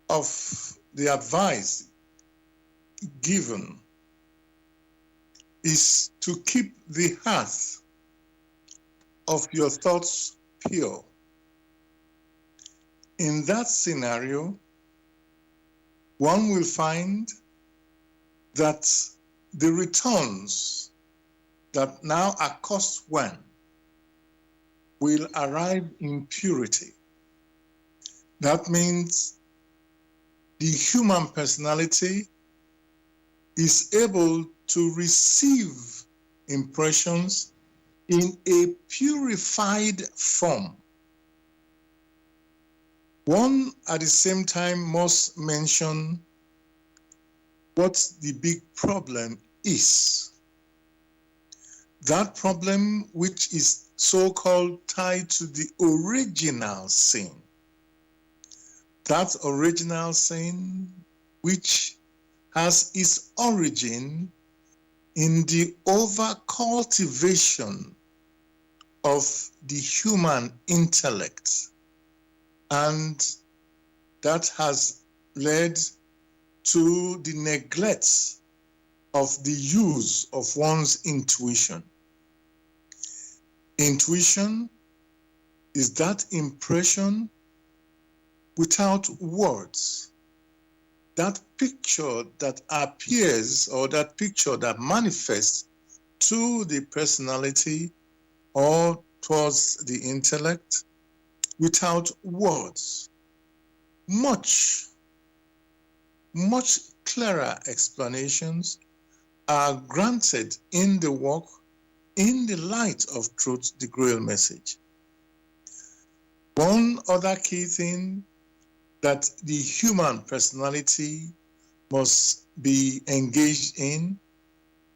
of the advice given is to keep the hearth of your thoughts pure. In that scenario, one will find that the returns that now accost one will arrive in purity. That means the human personality is able to receive impressions in a purified form. One at the same time must mention what the big problem is. That problem which is so-called tied to the original sin. That original sin which has its origin in the over-cultivation of the human intellect, and that has led to the neglect of the use of one's intuition. Intuition is that impression without words, that picture that appears or that picture that manifests to the personality or towards the intellect without words. Much clearer explanations are granted in the work In the Light of Truth, the Grail message. One other key thing that the human personality must be engaged in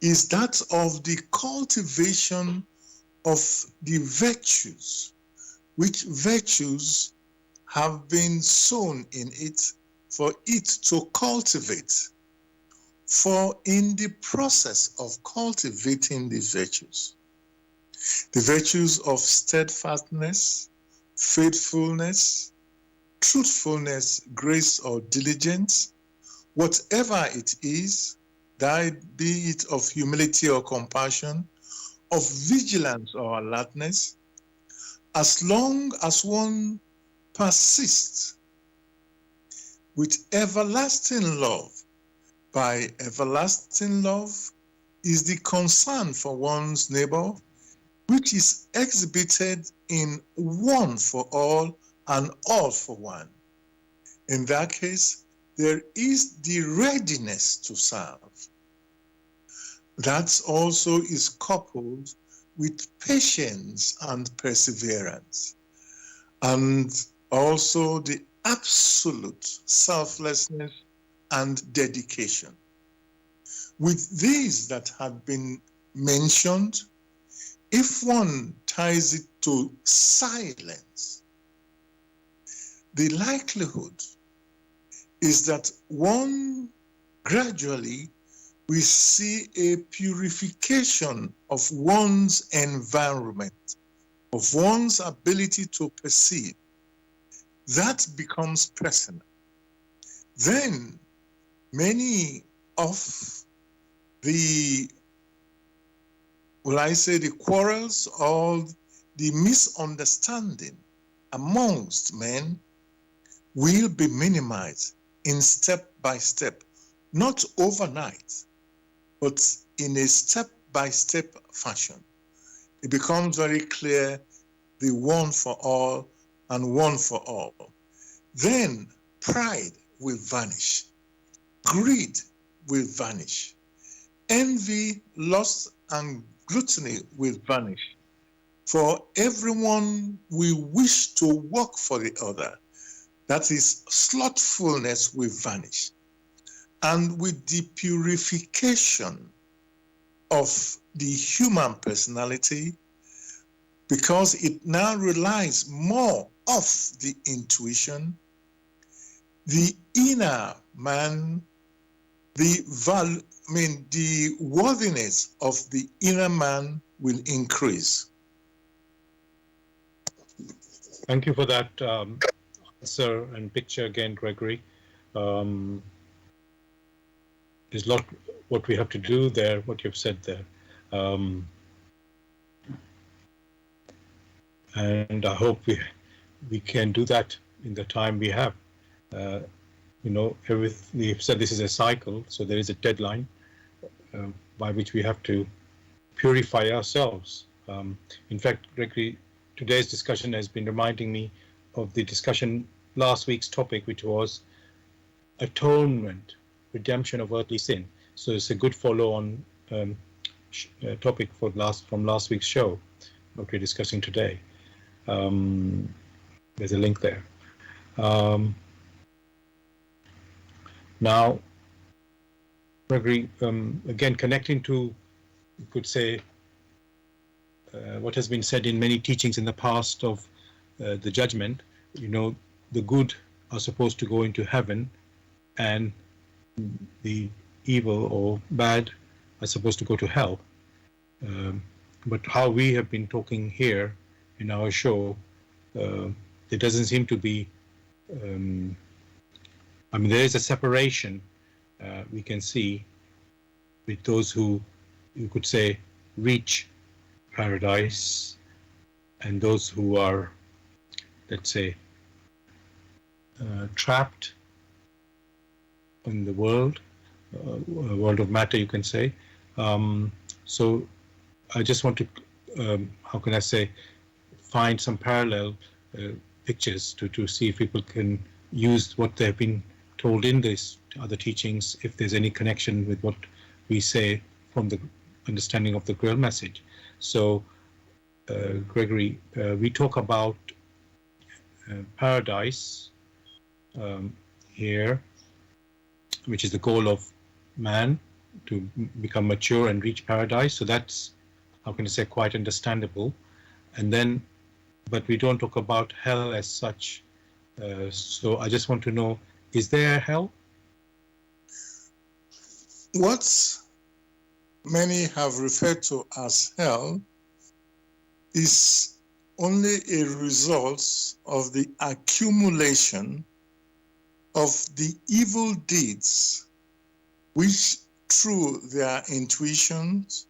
is that of the cultivation of the virtues, which virtues have been sown in it for it to cultivate. For in the process of cultivating these virtues, the virtues of steadfastness, faithfulness, truthfulness, grace, or diligence, whatever it is, be it of humility or compassion, of vigilance or alertness, as long as one persists with everlasting love. By everlasting love is the concern for one's neighbor, which is exhibited in one for all and all for one. In that case, there is the readiness to serve. That also is coupled with patience and perseverance, and also the absolute selflessness and dedication. With these that have been mentioned, if one ties it to silence, the likelihood is that one gradually will see a purification of one's environment, of one's ability to perceive. That becomes personal. Then many of the, the quarrels or the misunderstanding amongst men will be minimized in step by step, not overnight, but in a step-by-step fashion. It becomes very clear the one for all and one for all. Then pride will vanish. Greed will vanish. Envy, lust, and gluttony will vanish. For everyone will wish to work for the other. That is, slothfulness will vanish. And with the purification of the human personality, because it now relies more of the intuition, the inner man, the worthiness of the inner man will increase. Thank you for that answer and picture again, Gregory. There's a lot what we have to do there, what you've said there. And I hope we can do that in the time we have. We've said this is a cycle, so there is a deadline by which we have to purify ourselves. In fact, Gregory, today's discussion has been reminding me of the discussion last week's topic, which was atonement, redemption of earthly sin. So it's a good follow-on topic from last week's show, what we're discussing today. There's a link there. Now, Gregory, again, connecting to, you could say, what has been said in many teachings in the past of the judgment, the good are supposed to go into heaven and the evil or bad are supposed to go to hell. But how we have been talking here in our show, there doesn't seem to be, there is a separation we can see with those who, you could say, reach paradise and those who are, let's say, trapped in the world of matter, you can say. So I just want to, find some parallel pictures to see if people can use what they've been told in these other teachings, if there's any connection with what we say from the understanding of the Grail message. So, Gregory, we talk about paradise here, which is the goal of man, to become mature and reach paradise. So that's, quite understandable. And then, but we don't talk about hell as such. So I just want to know, is there hell? What many have referred to as hell is only a result of the accumulation of the evil deeds which, through their intuitions,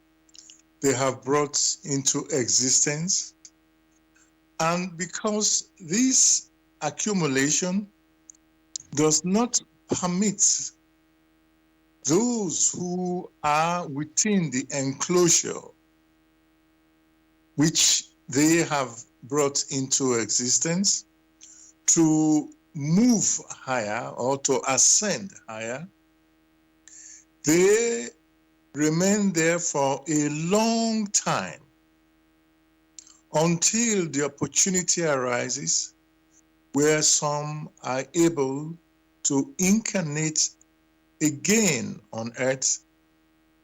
they have brought into existence. And because this accumulation does not permit those who are within the enclosure which they have brought into existence to move higher or to ascend higher, they remain there for a long time until the opportunity arises where some are able to incarnate again on earth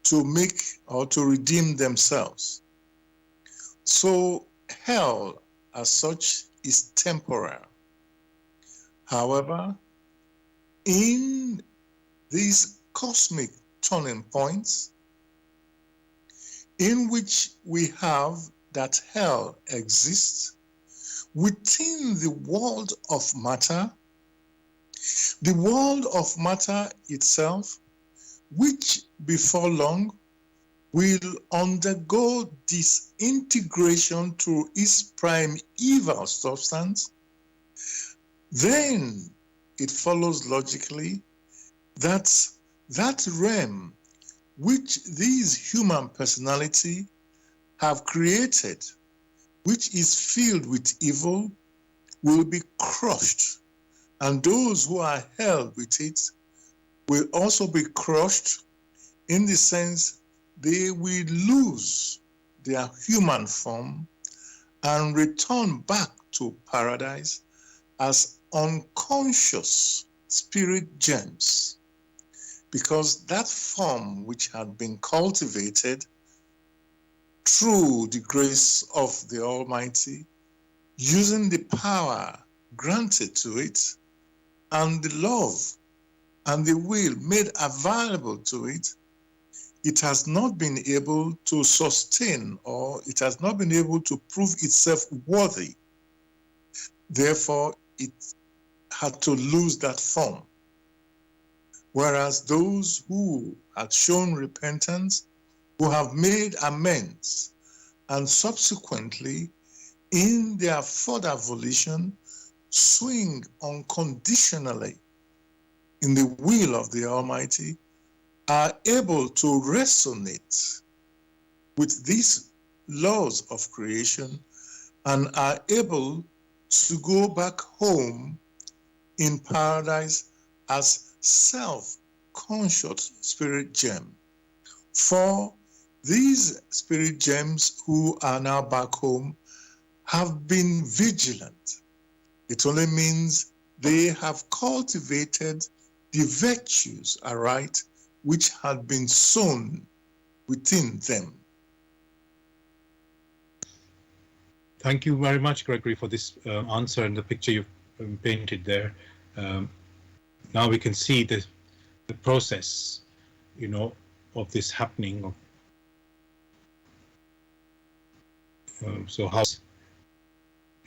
to make or to redeem themselves. So hell as such is temporal. However, in these cosmic turning points in which we have that hell exists within the world of matter, the world of matter itself, which before long will undergo disintegration to its primeval substance, then it follows logically that that realm which these human personality have created, which is filled with evil, will be crushed, and those who are held with it will also be crushed, in the sense they will lose their human form and return back to paradise as unconscious spirit gems, because that form which had been cultivated through the grace of the Almighty, using the power granted to it and the love and the will made available to it, it has not been able to sustain, or it has not been able to prove itself worthy. Therefore, it had to lose that form. Whereas those who had shown repentance, who have made amends, and subsequently, in their further volition, swing unconditionally in the will of the Almighty, are able to resonate with these laws of creation and are able to go back home in paradise as self-conscious spirit gem. For these spirit gems who are now back home have been vigilant. It only means they have cultivated the virtues aright which had been sown within them. Thank you very much, Gregory, for this answer and the picture you've painted there. Now we can see the process, of this happening. So how,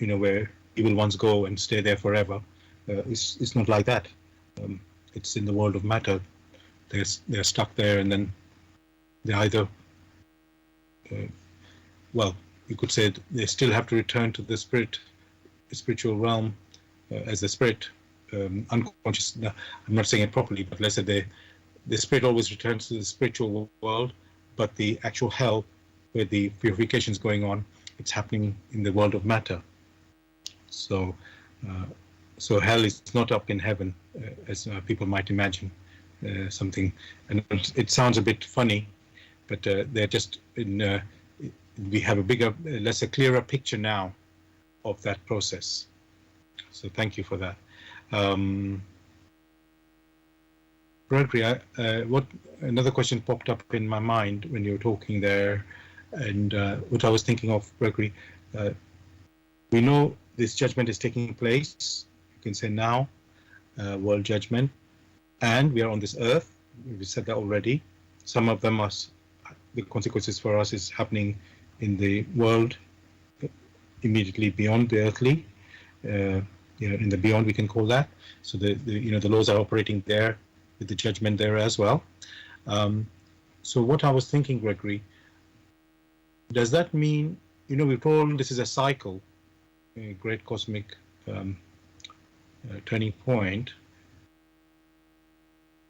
where evil ones go and stay there forever, it's not like that. It's in the world of matter. They're stuck there, and then they either, you could say they still have to return to the spiritual realm as a spirit, unconscious. I'm not saying it properly, but let's say the spirit always returns to the spiritual world, but the actual hell, where the purification is going on, it's happening in the world of matter. So hell is not up in heaven, as people might imagine. Something, and it sounds a bit funny, but they're just in. We have a bigger, a clearer picture now of that process. So thank you for that. Gregory, another question popped up in my mind when you were talking there, and what I was thinking of, Gregory. We know this judgment is taking place. You can say now, world judgment. And we are on this earth, we said that already, Some of them are, the consequences for us is happening in the world immediately beyond the earthly, in the beyond we can call that. So the laws are operating there with the judgment there as well. So what I was thinking, Gregory, does that mean, we're told this is a cycle, a great cosmic turning point.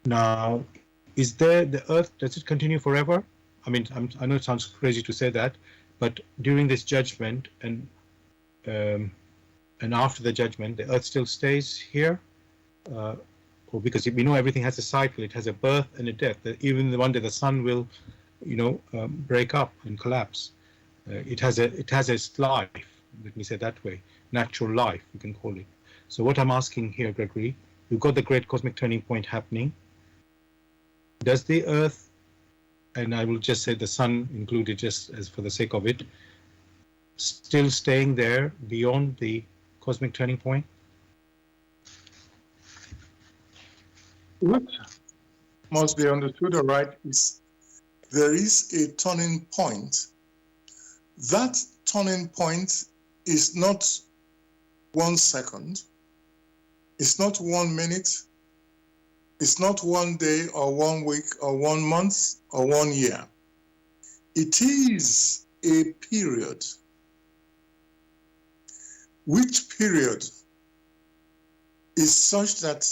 Now, is there the Earth, does it continue forever? I mean, I know it sounds crazy to say that, but during this judgment and after the judgment, the Earth still stays here? Or because we know everything has a cycle, it has a birth and a death. Even one day the sun will, break up and collapse. It has its life. Let me say it that way. Natural life, you can call it. So what I'm asking here, Gregory, we've got the great cosmic turning point happening. Does the Earth, and I will just say the sun included just as for the sake of it, still staying there beyond the cosmic turning point? What must be understood, all right, is there is a turning point. That turning point is not 1 second, it's not 1 minute, it's not 1 day or 1 week or 1 month or 1 year. It is a period. Which period is such that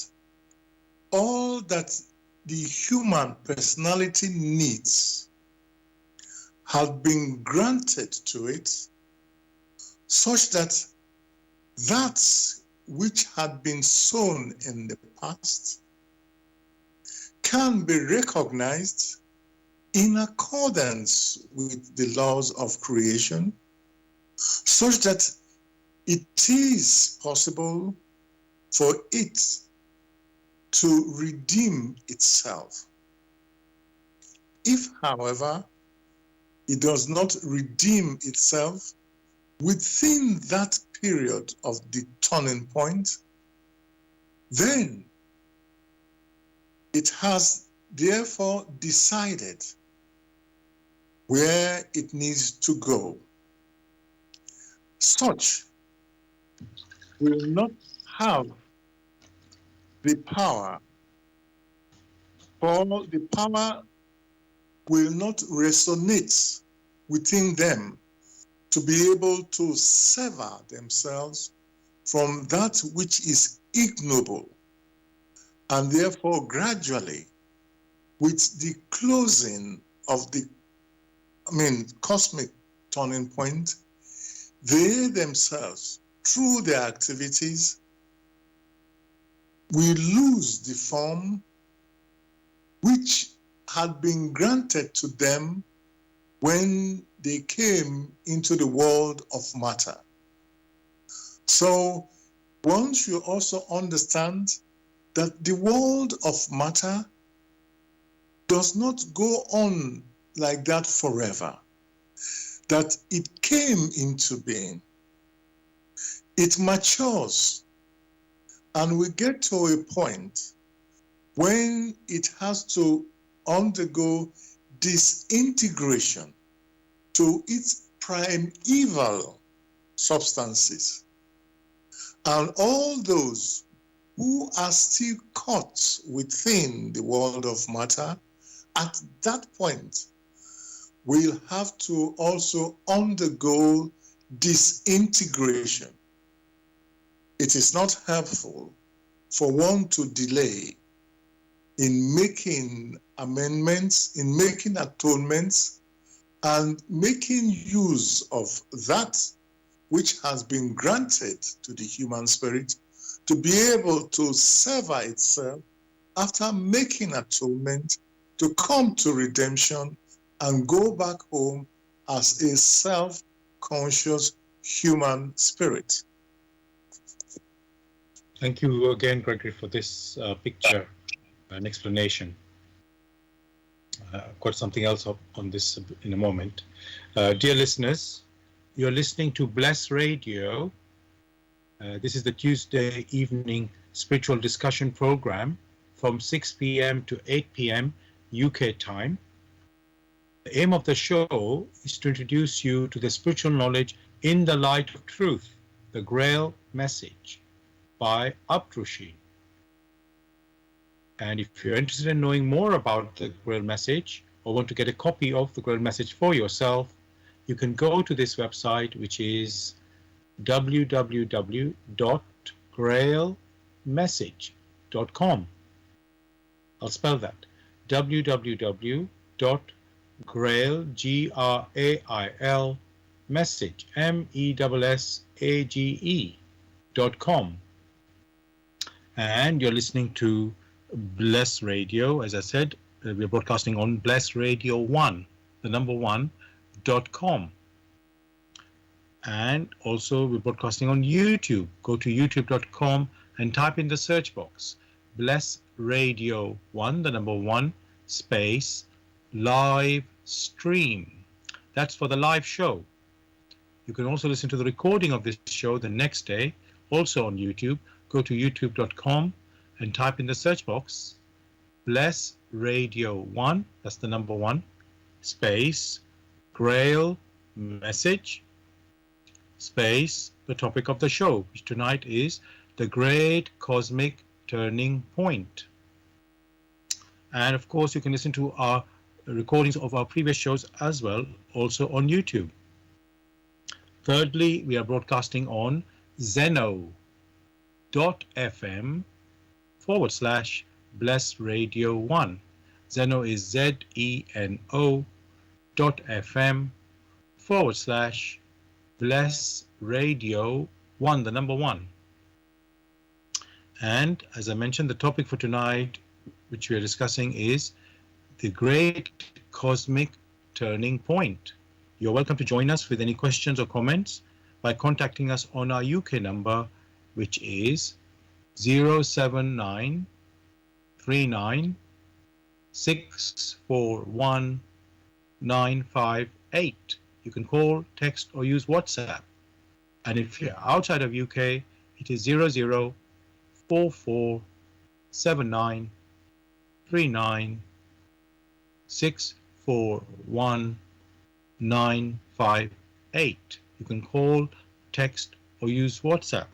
all that the human personality needs have been granted to it, such that that which had been sown in the past can be recognized in accordance with the laws of creation, such that it is possible for it to redeem itself. If, however, it does not redeem itself within that period of the turning point, then it has therefore decided where it needs to go. Such will not have the power, or the power will not resonate within them to be able to sever themselves from that which is ignoble. And therefore, gradually, with the closing of the cosmic turning point, they themselves, through their activities, will lose the form which had been granted to them when they came into the world of matter. So one should also understand that the world of matter does not go on like that forever, that it came into being, it matures, and we get to a point when it has to undergo disintegration to its primeval substances. And all those who are still caught within the world of matter, at that point, will have to also undergo disintegration. It is not helpful for one to delay in making amendments, in making atonements, and making use of that which has been granted to the human spirit to be able to sever itself after making atonement, to come to redemption and go back home as a self-conscious human spirit. Thank you again, Gregory, for this picture and explanation. I've got something else on this in a moment. Dear listeners, you're listening to Bless Radio. This is the Tuesday evening spiritual discussion program from 6 p.m. to 8 p.m. UK time. The aim of the show is to introduce you to the spiritual knowledge in the light of truth, the Grail message by Abdrushi. And if you're interested in knowing more about the Grail message or want to get a copy of the Grail message for yourself, you can go to this website, which is www.grailmessage.com. I'll spell that: www.grail, Grail, message, message.com. And you're listening to Bless Radio. As I said, we're broadcasting on Bless Radio 1, the number 1.com. And also we're broadcasting on YouTube. Go to youtube.com and type in the search box Bless Radio 1, the number 1, space, live stream. That's for the live show. You can also listen to the recording of this show the next day, also on YouTube. Go to youtube.com and type in the search box Bless Radio 1, that's the number 1, space, Grail message, space, the topic of the show, which tonight is the Great Cosmic Turning Point. And of course, you can listen to our recordings of our previous shows as well, also on YouTube. Thirdly, we are broadcasting on Zeno.fm/Bless Radio 1. Zeno is ZENO.fm/Bless Radio 1, the number 1. And as I mentioned, the topic for tonight, which we are discussing, is the Great Cosmic Turning Point. You're welcome to join us with any questions or comments by contacting us on our UK number, which is 079 39 641 958. You can call, text, or use WhatsApp. And if you're outside of UK, it is 0044 79 39 641 958. You can call, text, or use WhatsApp.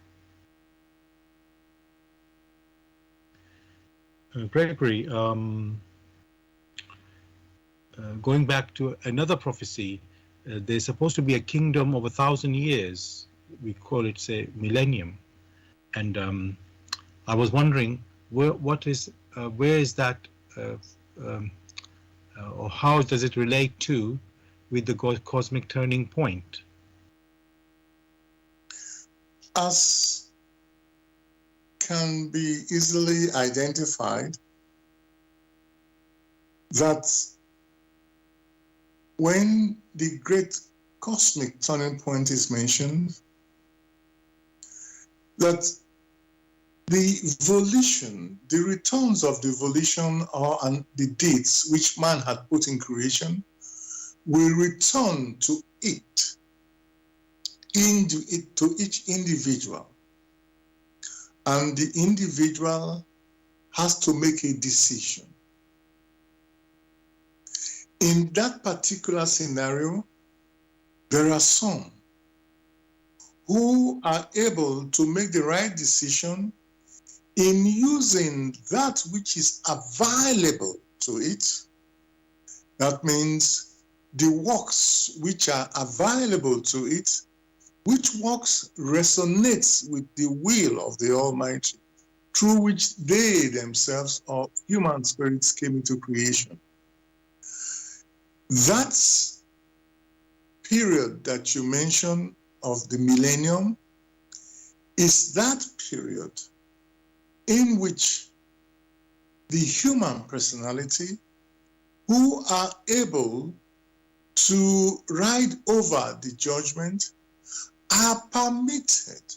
Gregory, going back to another prophecy, there's supposed to be a kingdom of 1,000 years. We call it, say, millennium. And I was wondering, where is that, or how does it relate to with the cosmic turning point? As can be easily identified, that when the great cosmic turning point is mentioned, that the volition, the returns of the volition and the deeds which man had put in creation will return to it, to each individual. And the individual has to make a decision. In that particular scenario, there are some who are able to make the right decision in using that which is available to it. That means the works which are available to it, which works resonates with the will of the Almighty, through which they themselves or human spirits came into creation. That period that you mentioned of the millennium is that period in which the human personality who are able to ride over the judgment are permitted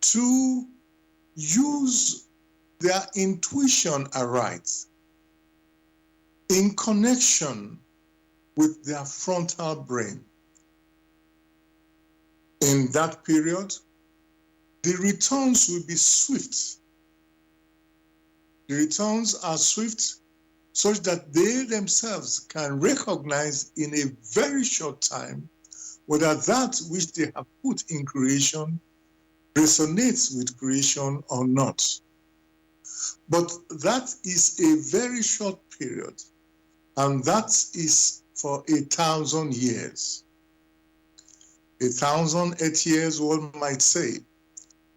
to use their intuition aright in connection with their frontal brain. In that period, the returns will be swift. The returns are swift such that they themselves can recognize in a very short time whether that which they have put in creation resonates with creation or not. But that is a very short period, and that is for 1,000 years. 1,008 years, one might say,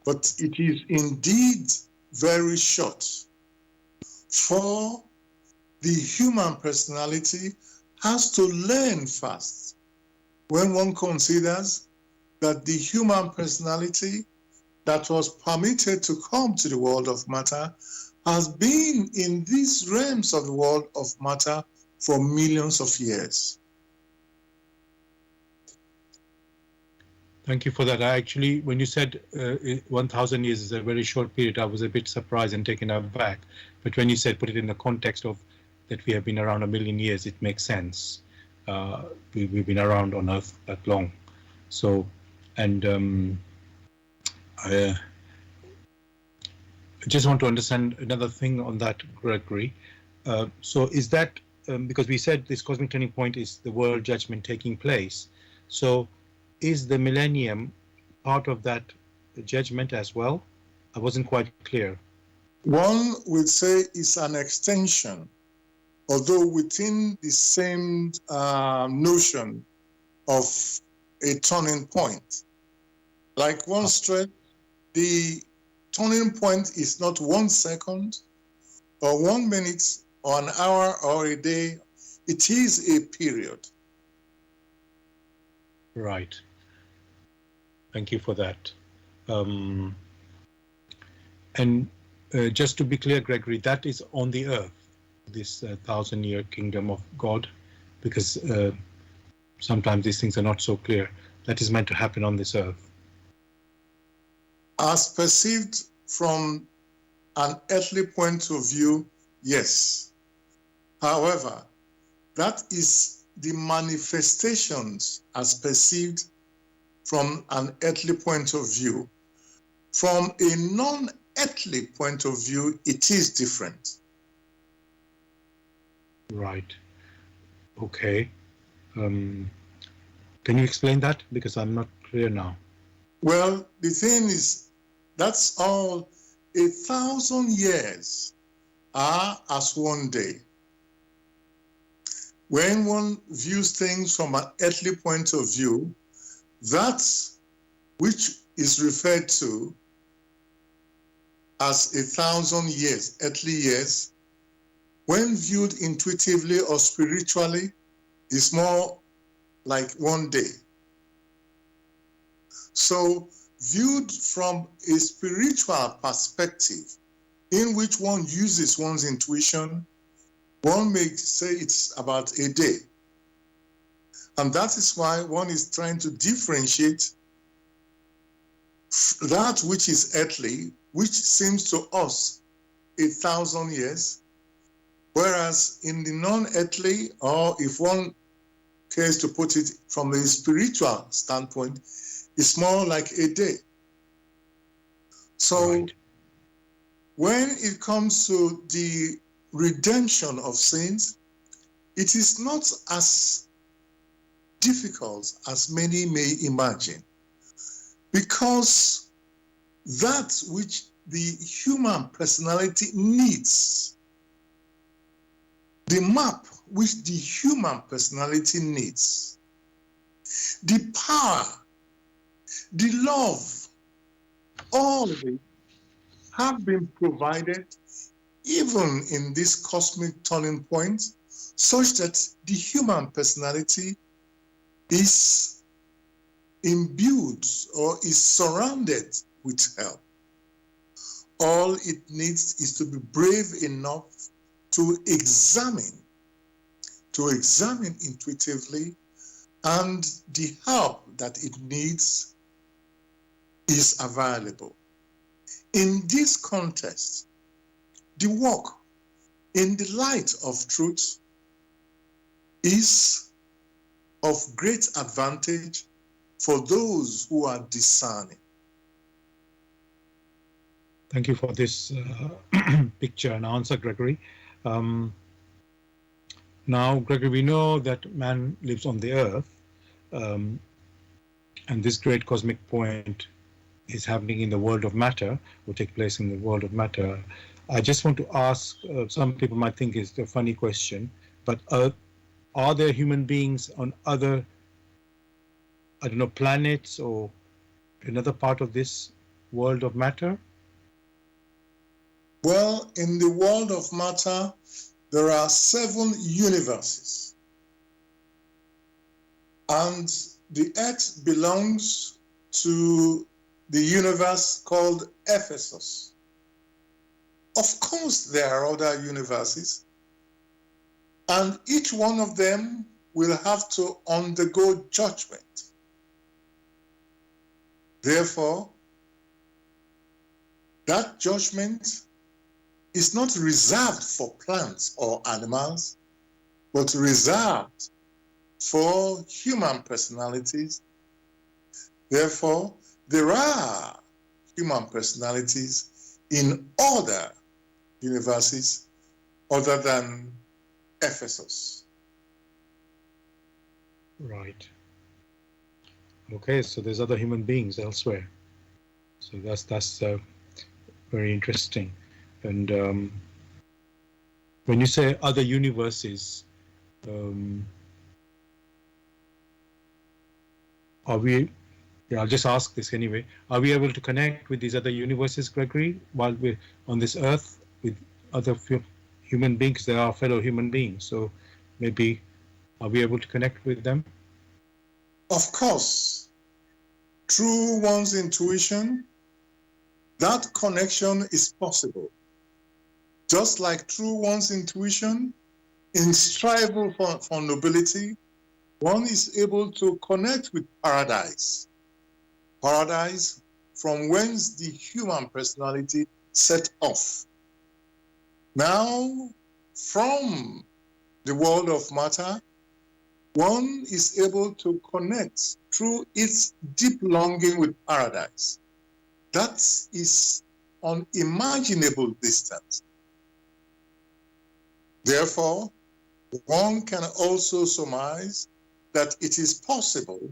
but it is indeed very short. For the human personality has to learn fast. When one considers that the human personality that was permitted to come to the world of matter has been in these realms of the world of matter for millions of years. Thank you for that. I actually, when you said 1,000 years is a very short period, I was a bit surprised and taken aback. But when you said put it in the context of that we have been around 1 million years, it makes sense. We've been around on Earth that long. So, and I just want to understand another thing on that, Gregory. So is that, because we said this cosmic turning point is the world judgment taking place. So is the millennium part of that judgment as well? I wasn't quite clear. One would say it's an extension, although within the same notion of a turning point. Like one stress, the turning point is not 1 second or 1 minute or an hour or a day. It is a period. Right. Thank you for that. And just to be clear, Gregory, that is on the earth, this 1,000-year kingdom of God, because sometimes these things are not so clear. That is meant to happen on this earth. As perceived from an earthly point of view, yes. However, that is the manifestations as perceived from an earthly point of view. From a non-earthly point of view, it is different. Right. Okay. Can you explain that? Because I'm not clear now. Well, the thing is, that's all. 1,000 years are as 1 day. When one views things from an earthly point of view, that which is referred to as 1,000 years, earthly years, when viewed intuitively or spiritually, is more like 1 day. So, viewed from a spiritual perspective, in which one uses one's intuition, one may say it's about a day. And that is why one is trying to differentiate that which is earthly, which seems to us 1,000 years, whereas in the non-earthly, or if one cares to put it from a spiritual standpoint, it's more like a day. So Right. when it comes to the redemption of sins, it is not as difficult as many may imagine, because that which the human personality needs, the map which the human personality needs, the power, the love, all of it have been provided even in this cosmic turning point, such that the human personality is imbued or is surrounded with help. All it needs is to be brave enough to examine intuitively, and the help that it needs is available. In this context, the walk in the light of truth is of great advantage for those who are discerning. Thank you for this picture and answer, Gregory. Now, Gregory, we know that man lives on the earth, um, and this great cosmic point is happening in the world of matter, will take place in the world of matter. I just want to ask, some people might think it's a funny question, but are there human beings on other, I don't know, planets or another part of this world of matter? Well, in the world of matter, there are 7 universes. And the earth belongs to the universe called Ephesus. Of course, there are other universes, and each one of them will have to undergo judgment. Therefore, that judgment is not reserved for plants or animals, but reserved for human personalities. Therefore, there are human personalities in other universes other than Ephesus. Right. Okay, so there's other human beings elsewhere. So that's very interesting. And when you say other universes, are we? Yeah, I'll just ask this anyway. Are we able to connect with these other universes, Gregory, while we're on this earth with other human beings? They are fellow human beings. So maybe are we able to connect with them? Of course, through one's intuition, that connection is possible. Just like through one's intuition, in striving for nobility, one is able to connect with paradise. Paradise from whence the human personality set off. Now, from the world of matter, one is able to connect through its deep longing with paradise. That is unimaginable distance. Therefore, one can also surmise that it is possible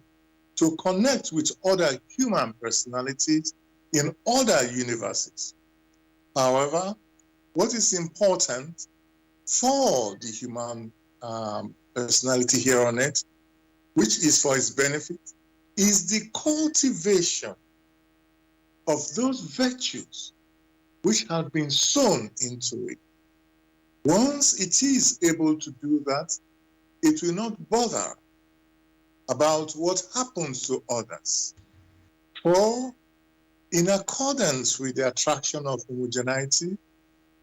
to connect with other human personalities in other universes. However, what is important for the human personality here on earth, which is for its benefit, is the cultivation of those virtues which have been sown into it. Once it is able to do that, it will not bother about what happens to others. For in accordance with the attraction of homogeneity,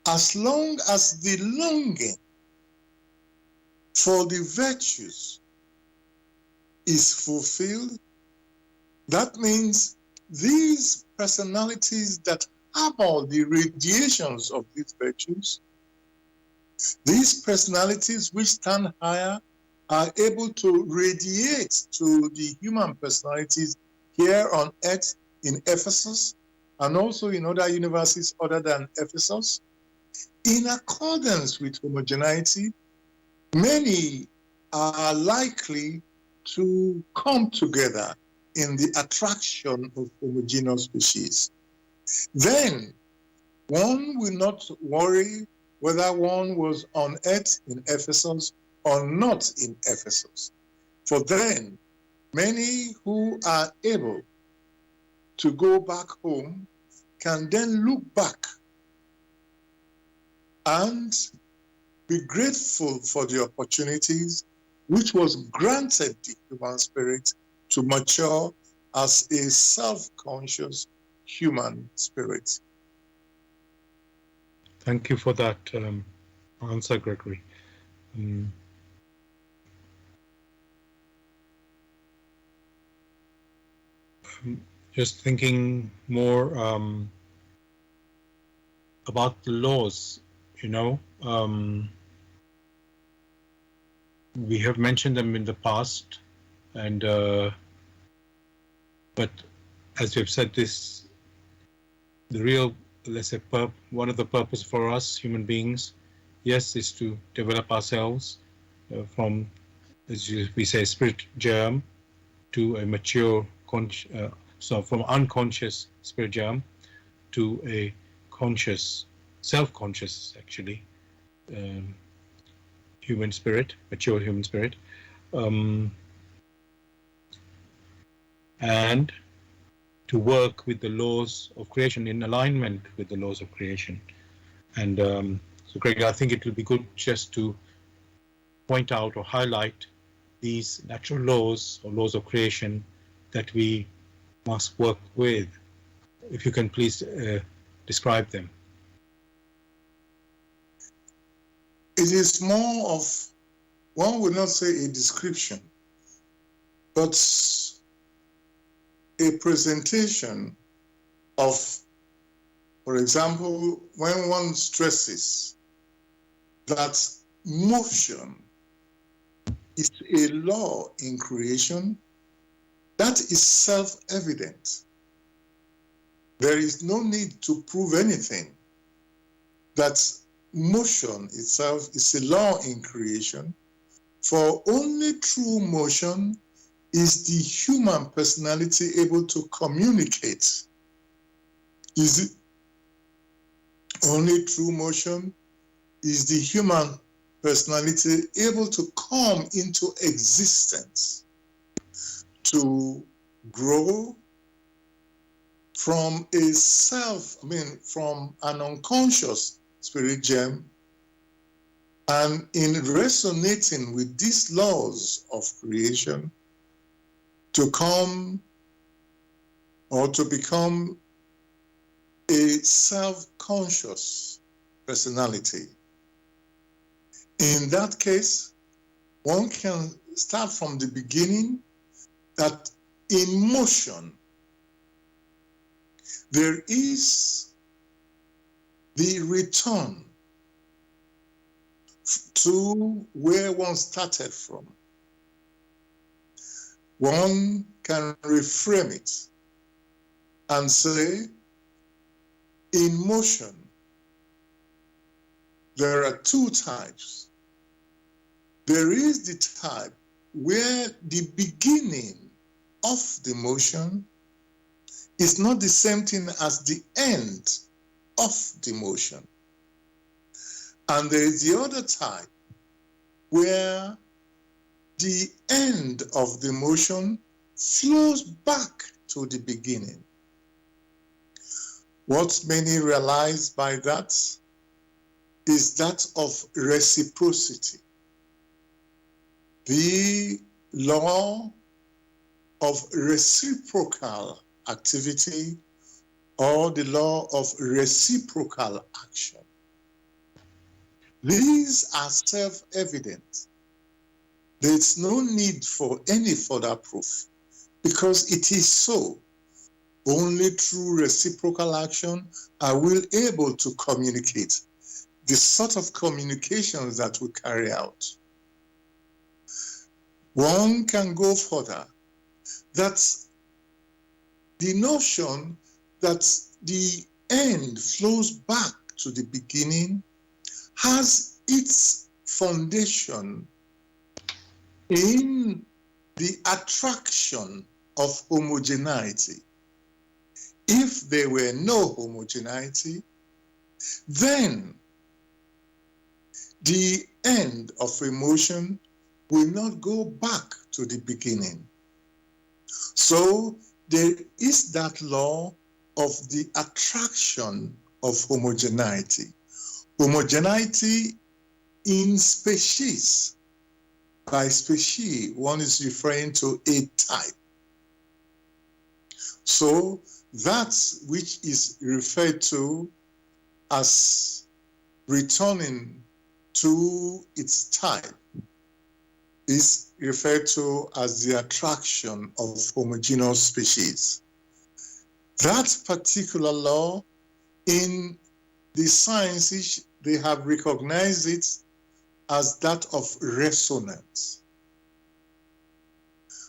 as long as the longing for the virtues is fulfilled, that means these personalities that have all the radiations of these virtues, these personalities which stand higher, are able to radiate to the human personalities here on earth in Ephesus and also in other universes other than Ephesus. In accordance with homogeneity, many are likely to come together in the attraction of homogeneous species. Then one will not worry whether one was on earth in Ephesus or not in Ephesus. For then, many who are able to go back home can then look back and be grateful for the opportunities which was granted the human spirit to mature as a self-conscious human spirit. Thank you for that answer, Gregory. Just thinking more about the laws, we have mentioned them in the past, and but as we've said, the real, let's say, one of the purpose for us human beings, yes, is to develop ourselves, from, we say, spirit germ to a mature, so from unconscious spirit germ to a conscious, self-conscious, actually, human spirit, mature human spirit, and to work with the laws of creation, in alignment with the laws of creation. And so, Greg, I think it will be good just to point out or highlight these natural laws or laws of creation that we must work with. If you can please describe them. It is more of, one would not say a description, but a presentation of, for example, when one stresses that motion is a law in creation, that is self-evident. There is no need to prove anything. That motion itself is a law in creation, for only true motion is the human personality able to communicate. Is it only true motion is the human personality able to come into existence, to grow from a from an unconscious spirit germ, and in resonating with these laws of creation, to come or to become a self-conscious personality. In that case, one can start from the beginning that in motion, there is the return to where one started from. One can reframe it and say, in motion, there are two types. There is the type where the beginning of the motion is not the same thing as the end of the motion. And there is the other type where the end of the motion flows back to the beginning. What many realize by that is that of reciprocity. The law of reciprocal activity, or the law of reciprocal action. These are self-evident. There's no need for any further proof, because it is so. Only through reciprocal action are we able to communicate the sort of communications that we carry out. One can go further, that the notion that the end flows back to the beginning has its foundation in the attraction of homogeneity. If there were no homogeneity, then the end of emotion will not go back to the beginning. So there is that law of the attraction of homogeneity. Homogeneity in species. By species, one is referring to a type. So that which is referred to as returning to its type is referred to as the attraction of homogeneous species. That particular law, in the sciences, they have recognized it as that of resonance.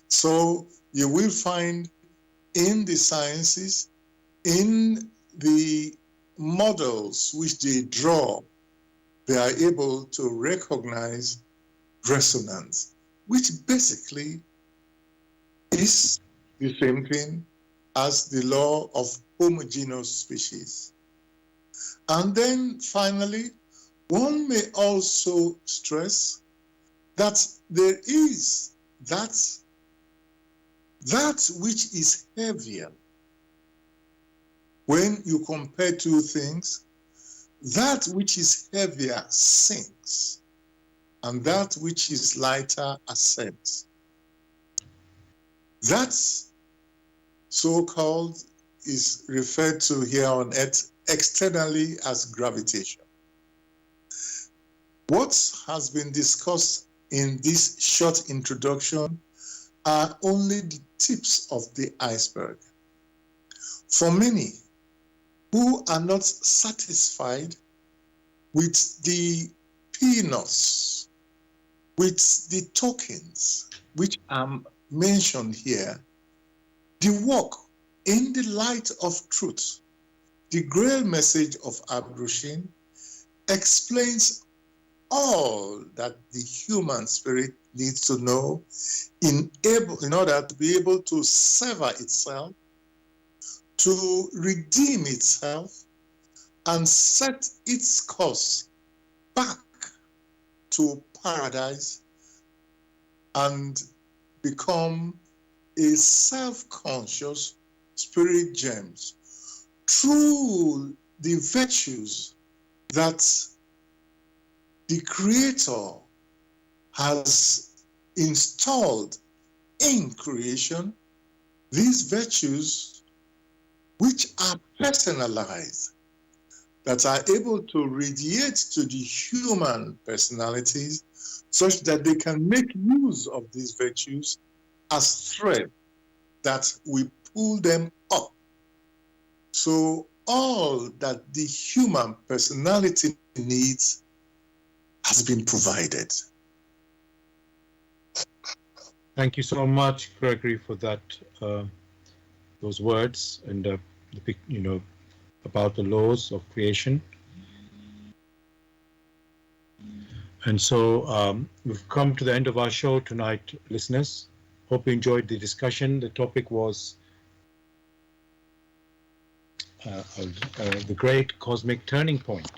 So you will find in the sciences, in the models which they draw, they are able to recognize resonance, which basically is the same thing as the law of homogeneous species. And then finally, one may also stress that there is that which is heavier. When you compare two things, that which is heavier sinks, and that which is lighter ascends. That so-called is referred to here on Earth externally as gravitation. What has been discussed in this short introduction are only the tips of the iceberg. For many who are not satisfied with the peanuts, with the tokens which are mentioned here, the work in the light of truth, the Grail message of Abdushin, explains all that the human spirit needs to know in order to be able to sever itself, to redeem itself, and set its course back to paradise and become a self-conscious spirit gems through the virtues that the Creator has installed in creation, these virtues which are personalized, that are able to radiate to the human personalities such that they can make use of these virtues as thread that we pull them up. So all that the human personality needs has been provided. Thank you so much, Gregory, for that those words and about the laws of creation. And so we've come to the end of our show tonight, listeners. Hope you enjoyed the discussion. The topic was the great cosmic turning point.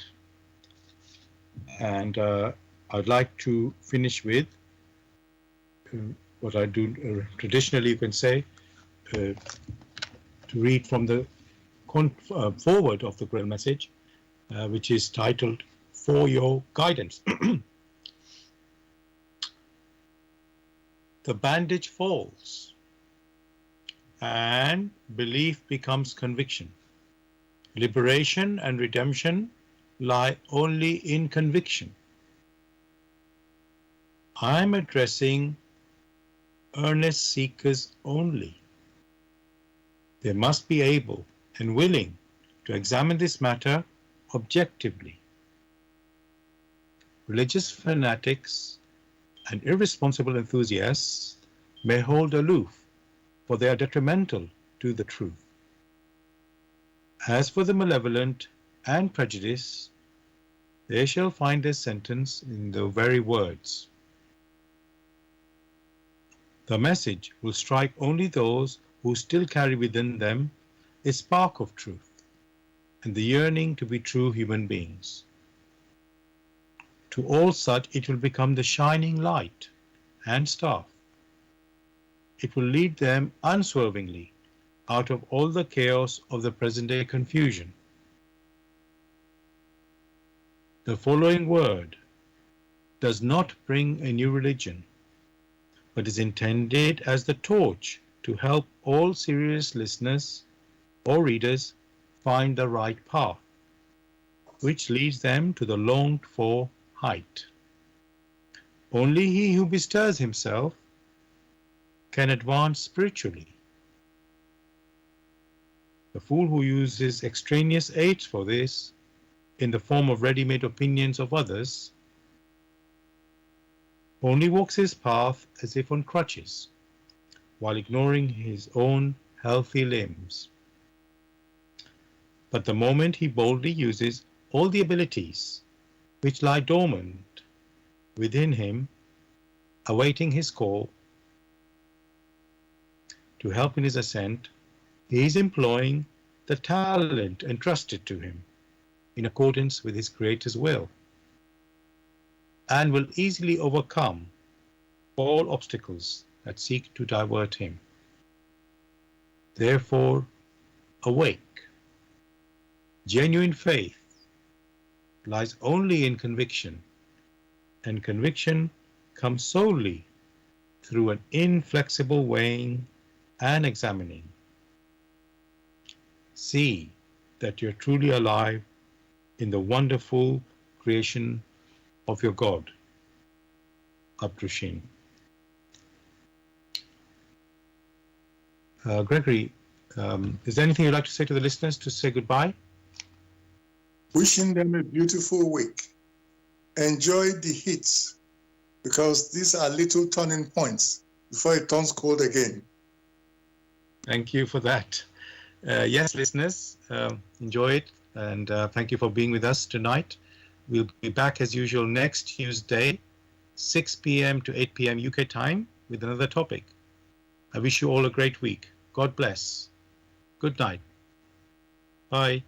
And I'd like to finish with what I do traditionally, you can say, to read from the forward of the Grail message, which is titled For Your Guidance. The bandage falls and belief becomes conviction. Liberation and redemption lie only in conviction. I'm addressing earnest seekers only. They must be able and willing to examine this matter objectively. Religious fanatics and irresponsible enthusiasts may hold aloof, for they are detrimental to the truth. As for the malevolent and prejudiced, they shall find their sentence in the very words. The message will strike only those who still carry within them a spark of truth and the yearning to be true human beings. To all such it will become the shining light and staff. It will lead them unswervingly out of all the chaos of the present-day confusion. The following word does not bring a new religion, but is intended as the torch to help all serious listeners or readers find the right path, which leads them to the longed-for height. Only he who bestirs himself can advance spiritually. The fool who uses extraneous aids for this, in the form of ready-made opinions of others, only walks his path as if on crutches, while ignoring his own healthy limbs. But the moment he boldly uses all the abilities which lie dormant within him awaiting his call to help in his ascent, he is employing the talent entrusted to him in accordance with his Creator's will, and will easily overcome all obstacles that seek to divert him. Therefore, awake. Genuine faith lies only in conviction, and conviction comes solely through an inflexible weighing and examining. See that you're truly alive in the wonderful creation of your God, Abdushin. Gregory, is there anything you'd like to say to the listeners to say goodbye? Wishing them a beautiful week. Enjoy the heat, because these are little turning points before it turns cold again. Thank you for that. Yes, listeners, enjoy it, and thank you for being with us tonight. We'll be back as usual next Tuesday, 6 p.m. to 8 p.m. UK time, with another topic. I wish you all a great week. God bless. Good night. Bye.